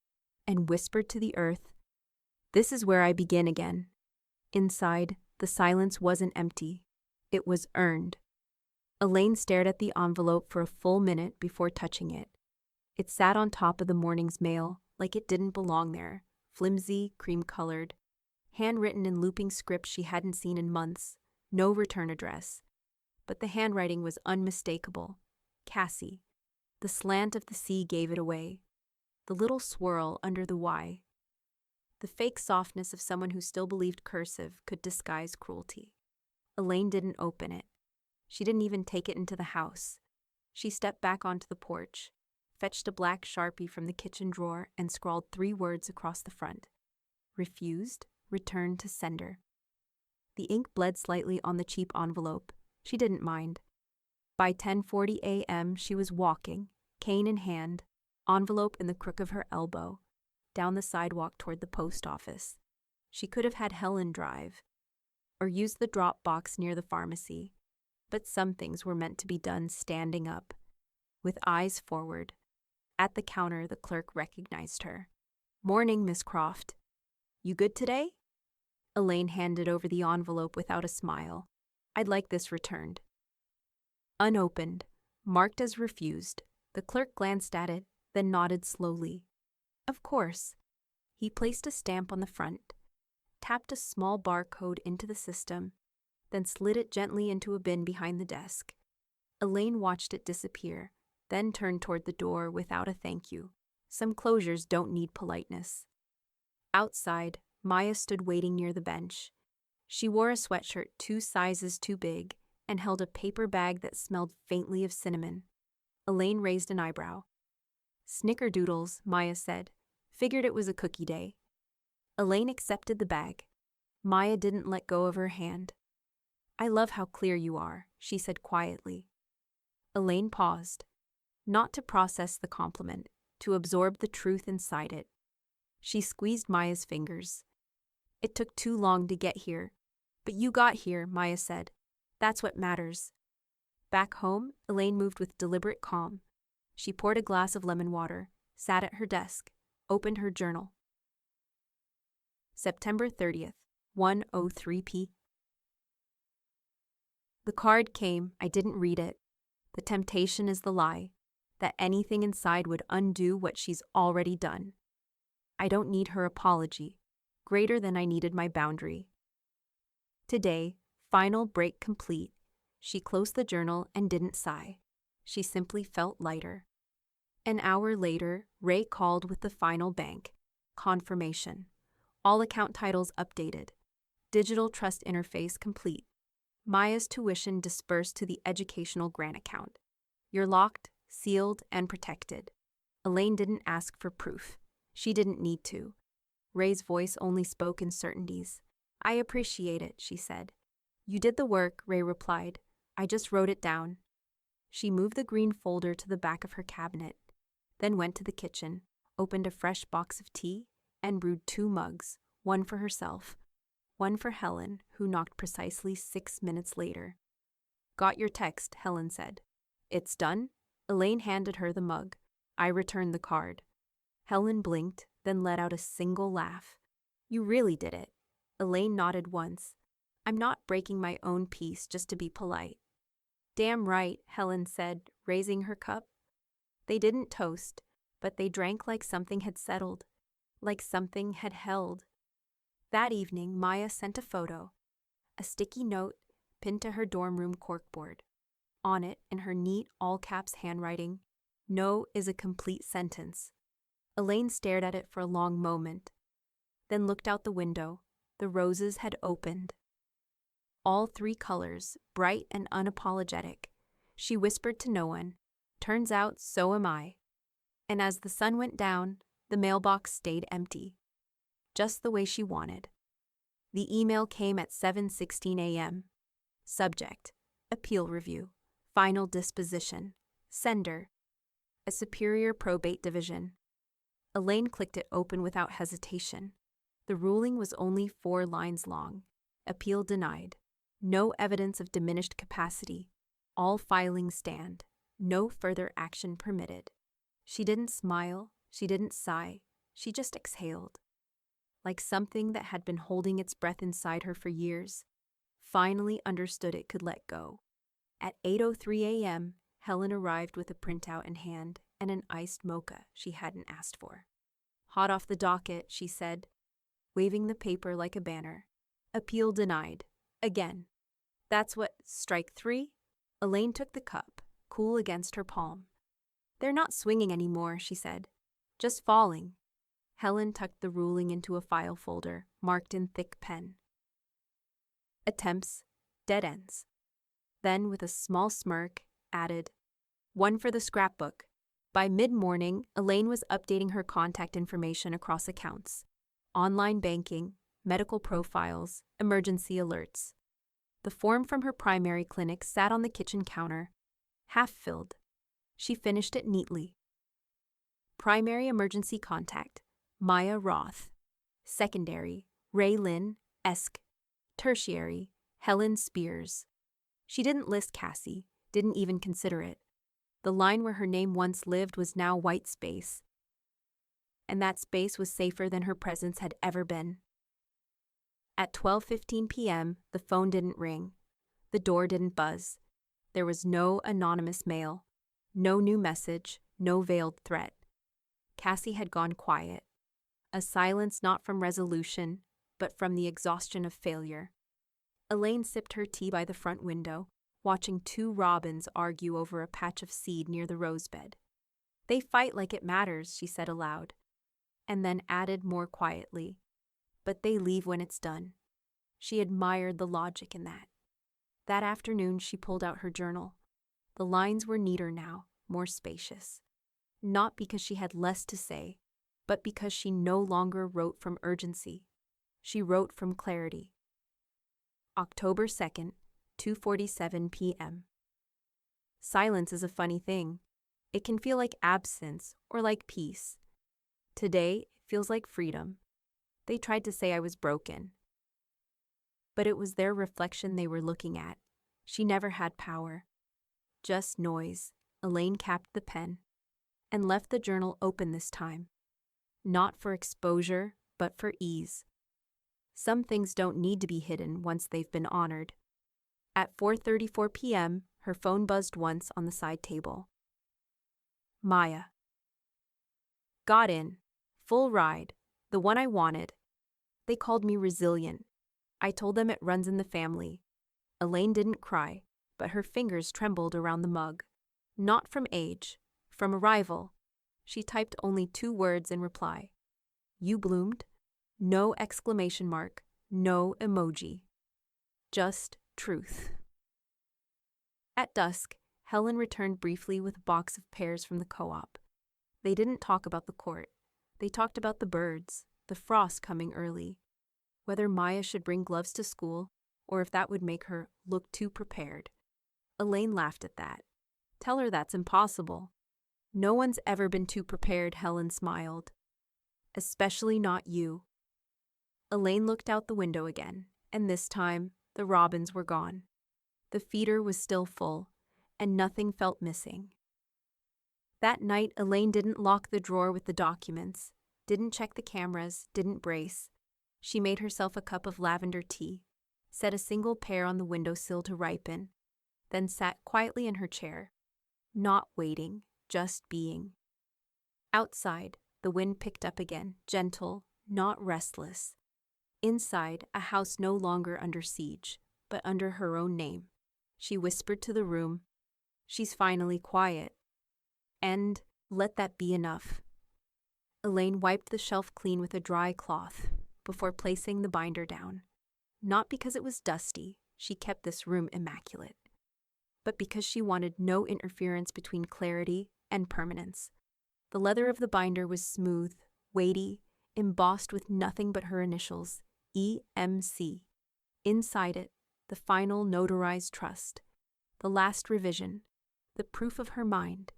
and whispered to the earth, "This is where I begin again." Inside, the silence wasn't empty. It was earned. Elaine stared at the envelope for a full minute before touching it. It sat on top of the morning's mail, like it didn't belong there, flimsy, cream-colored, handwritten in looping script she hadn't seen in months, no return address. But the handwriting was unmistakable. Cassie. The slant of the sea gave it away. The little swirl under the Y. The fake softness of someone who still believed cursive could disguise cruelty. Elaine didn't open it. She didn't even take it into the house. She stepped back onto the porch, fetched a black Sharpie from the kitchen drawer, and scrawled 3 words across the front. Refused, returned to sender. The ink bled slightly on the cheap envelope. She didn't mind. By 10:40 a.m., she was walking, cane in hand, envelope in the crook of her elbow, down the sidewalk toward the post office. She could have had Helen drive, or used the drop box near the pharmacy, but some things were meant to be done standing up, with eyes forward. At the counter, the clerk recognized her. "Morning, Miss Croft. You good today?" Elaine handed over the envelope without a smile. I'd like this returned. Unopened, marked as refused. The clerk glanced at it, then nodded slowly. Of course. He placed a stamp on the front, tapped a small barcode into the system, then slid it gently into a bin behind the desk. Elaine watched it disappear, then turned toward the door without a thank you. Some closures don't need politeness. Outside, Maya stood waiting near the bench. She wore a sweatshirt 2 sizes too big and held a paper bag that smelled faintly of cinnamon. Elaine raised an eyebrow. Snickerdoodles, Maya said. Figured it was a cookie day. Elaine accepted the bag. Maya didn't let go of her hand. I love how clear you are, she said quietly. Elaine paused, not to process the compliment, to absorb the truth inside it. She squeezed Maya's fingers. It took too long to get here, but you got here, Maya said. That's what matters. Back home, Elaine moved with deliberate calm. She poured a glass of lemon water, sat at her desk, opened her journal. September 30th, 1:03 p. The card came, I didn't read it. The temptation is the lie, that anything inside would undo what she's already done. I don't need her apology, greater than I needed my boundary. Today, final break complete, she closed the journal and didn't sigh. She simply felt lighter. An hour later, Ray called with the final bank. Confirmation. All account titles updated. Digital trust interface complete. Maya's tuition dispersed to the educational grant account. You're locked, sealed, and protected. Elaine didn't ask for proof. She didn't need to. Ray's voice only spoke in certainties. I appreciate it, she said. You did the work, Ray replied. I just wrote it down. She moved the green folder to the back of her cabinet, then went to the kitchen, opened a fresh box of tea, and brewed 2 mugs, one for herself, one for Helen, who knocked precisely 6 minutes later. Got your text, Helen said. It's done? Elaine handed her the mug. I returned the card. Helen blinked, then let out a single laugh. You really did it. Elaine nodded once. I'm not breaking my own peace just to be polite. Damn right, Helen said, raising her cup. They didn't toast, but they drank like something had settled, like something had held. That evening, Maya sent a photo, a sticky note pinned to her dorm room corkboard. On it, in her neat, all-caps handwriting, no is a complete sentence. Elaine stared at it for a long moment, then looked out the window. The roses had opened. All 3 colors, bright and unapologetic. She whispered to no one, turns out so am I. And as the sun went down, the mailbox stayed empty, just the way she wanted. The email came at 7:16 a.m. Subject, appeal review, final disposition, sender, a superior probate division. Elaine clicked it open without hesitation. The ruling was only 4 lines long. Appeal denied. No evidence of diminished capacity. All filings stand. No further action permitted. She didn't smile. She didn't sigh. She just exhaled. Like something that had been holding its breath inside her for years, finally understood it could let go. At 8:03 a.m., Helen arrived with a printout in hand and an iced mocha she hadn't asked for. Hot off the docket, she said, waving the paper like a banner. Appeal denied. Again. That's what, strike 3? Elaine took the cup, cool against her palm. They're not swinging anymore, she said. Just falling. Helen tucked the ruling into a file folder, marked in thick pen. Attempts, dead ends. Then, with a small smirk, added, one for the scrapbook. By mid-morning, Elaine was updating her contact information across accounts. Online banking, medical profiles, emergency alerts. The form from her primary clinic sat on the kitchen counter, half-filled. She finished it neatly. Primary emergency contact, Maya Roth. Secondary, Ray Lynn, Esk. Tertiary, Helen Spears. She didn't list Cassie, didn't even consider it. The line where her name once lived was now white space. And that space was safer than her presence had ever been. At 12:15 p.m., the phone didn't ring. The door didn't buzz. There was no anonymous mail, no new message, no veiled threat. Cassie had gone quiet. A silence not from resolution, but from the exhaustion of failure. Elaine sipped her tea by the front window, watching two robins argue over a patch of seed near the rosebed. "They fight like it matters," she said aloud, and then added more quietly, "but they leave when it's done." She admired the logic in that. That afternoon she pulled out her journal. The lines were neater now, more spacious. Not because she had less to say, but because she no longer wrote from urgency. She wrote from clarity. October 2nd, 2:47 p.m. Silence is a funny thing. It can feel like absence or like peace. Today, it feels like freedom. They tried to say I was broken. But it was their reflection they were looking at. She never had power. Just noise. Elaine capped the pen and left the journal open this time. Not for exposure, but for ease. Some things don't need to be hidden once they've been honored. At 4:34 p.m., her phone buzzed once on the side table. Maya. Got in. Full ride. The one I wanted. They called me resilient. I told them it runs in the family. Elaine didn't cry, but her fingers trembled around the mug. Not from age, from arrival. She typed only 2 words in reply. You bloomed. No exclamation mark, no emoji. Just truth. At dusk, Helen returned briefly with a box of pears from the co-op. They didn't talk about the court. They talked about the birds, the frost coming early, whether Maya should bring gloves to school, or if that would make her look too prepared. Elaine laughed at that. Tell her that's impossible. No one's ever been too prepared, Helen smiled. Especially not you. Elaine looked out the window again, and this time, the robins were gone. The feeder was still full, and nothing felt missing. That night, Elaine didn't lock the drawer with the documents, didn't check the cameras, didn't brace. She made herself a cup of lavender tea, set a single pear on the windowsill to ripen, then sat quietly in her chair, not waiting, just being. Outside, the wind picked up again, gentle, not restless. Inside, a house no longer under siege, but under her own name. She whispered to the room, "She's finally quiet." And let that be enough. Elaine wiped the shelf clean with a dry cloth before placing the binder down. Not because it was dusty, she kept this room immaculate, but because she wanted no interference between clarity and permanence. The leather of the binder was smooth, weighty, embossed with nothing but her initials, EMC. Inside it, the final notarized trust, the last revision, the proof of her mind,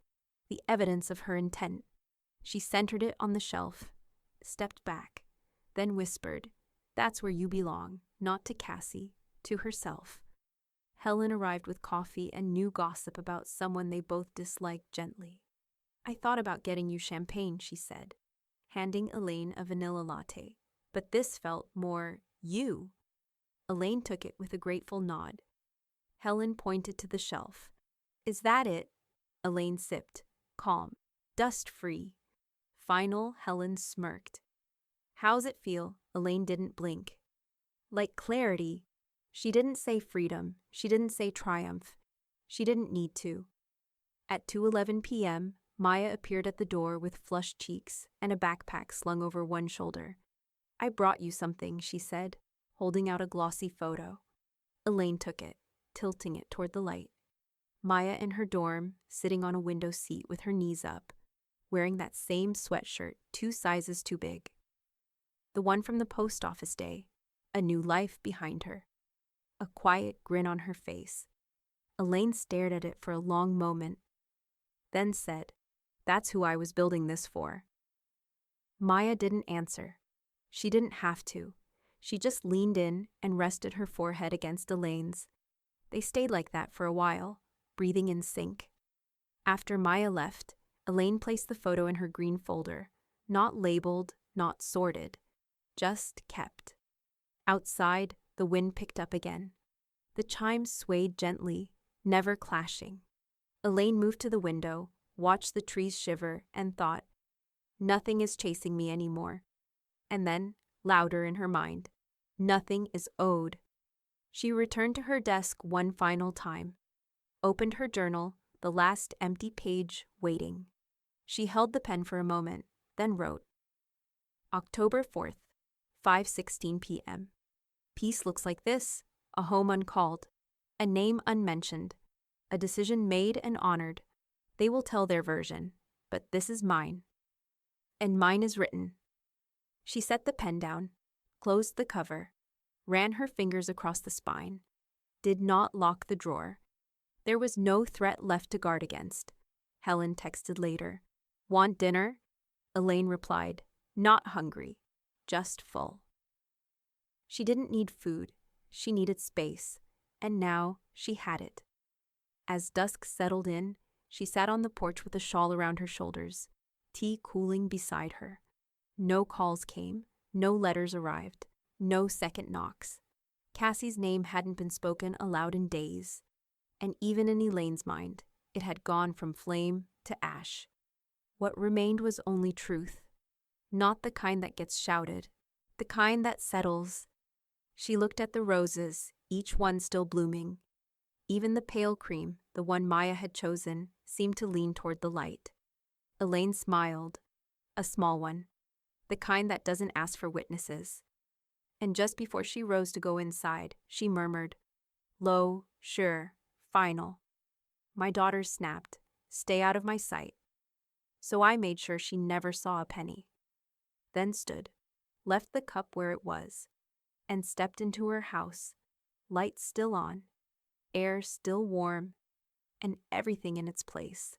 the evidence of her intent. She centered it on the shelf, stepped back, then whispered, "That's where you belong, not to Cassie, to herself." Helen arrived with coffee and new gossip about someone they both disliked gently. "I thought about getting you champagne," she said, handing Elaine a vanilla latte, "but this felt more you." Elaine took it with a grateful nod. Helen pointed to the shelf. "Is that it?" Elaine sipped, calm, dust-free. Final, Helen smirked. "How's it feel?" Elaine didn't blink. "Like clarity." She didn't say freedom. She didn't say triumph. She didn't need to. At 2:11 p.m., Maya appeared at the door with flushed cheeks and a backpack slung over one shoulder. "I brought you something," she said, holding out a glossy photo. Elaine took it, tilting it toward the light. Maya in her dorm, sitting on a window seat with her knees up, wearing that same sweatshirt 2 sizes too big. The one from the post office day, a new life behind her. A quiet grin on her face. Elaine stared at it for a long moment, then said, "That's who I was building this for." Maya didn't answer. She didn't have to. She just leaned in and rested her forehead against Elaine's. They stayed like that for a while, breathing in sync. After Maya left, Elaine placed the photo in her green folder, not labeled, not sorted, just kept. Outside, the wind picked up again. The chimes swayed gently, never clashing. Elaine moved to the window, watched the trees shiver, and thought, "Nothing is chasing me anymore." And then, louder in her mind, "Nothing is owed." She returned to her desk one final time, opened her journal, the last empty page waiting. She held the pen for a moment, then wrote, October 4th, 5:16 p.m. Peace looks like this: a home uncalled, a name unmentioned, a decision made and honored. They will tell their version, but this is mine. And mine is written. She set the pen down, closed the cover, ran her fingers across the spine, did not lock the drawer. There was no threat left to guard against. Helen texted later. "Want dinner?" Elaine replied, "Not hungry, just full." She didn't need food, she needed space, and now she had it. As dusk settled in, she sat on the porch with a shawl around her shoulders, tea cooling beside her. No calls came, no letters arrived, no second knocks. Cassie's name hadn't been spoken aloud in days, and even in Elaine's mind, it had gone from flame to ash. What remained was only truth, not the kind that gets shouted, the kind that settles. She looked at the roses, each one still blooming. Even the pale cream, the one Maya had chosen, seemed to lean toward the light. Elaine smiled, a small one, the kind that doesn't ask for witnesses. And just before she rose to go inside, she murmured, low, sure, final. My daughter snapped, "Stay out of my sight." So I made sure she never saw a penny. Then stood, left the cup where it was, and stepped into her house, lights still on, air still warm, and everything in its place.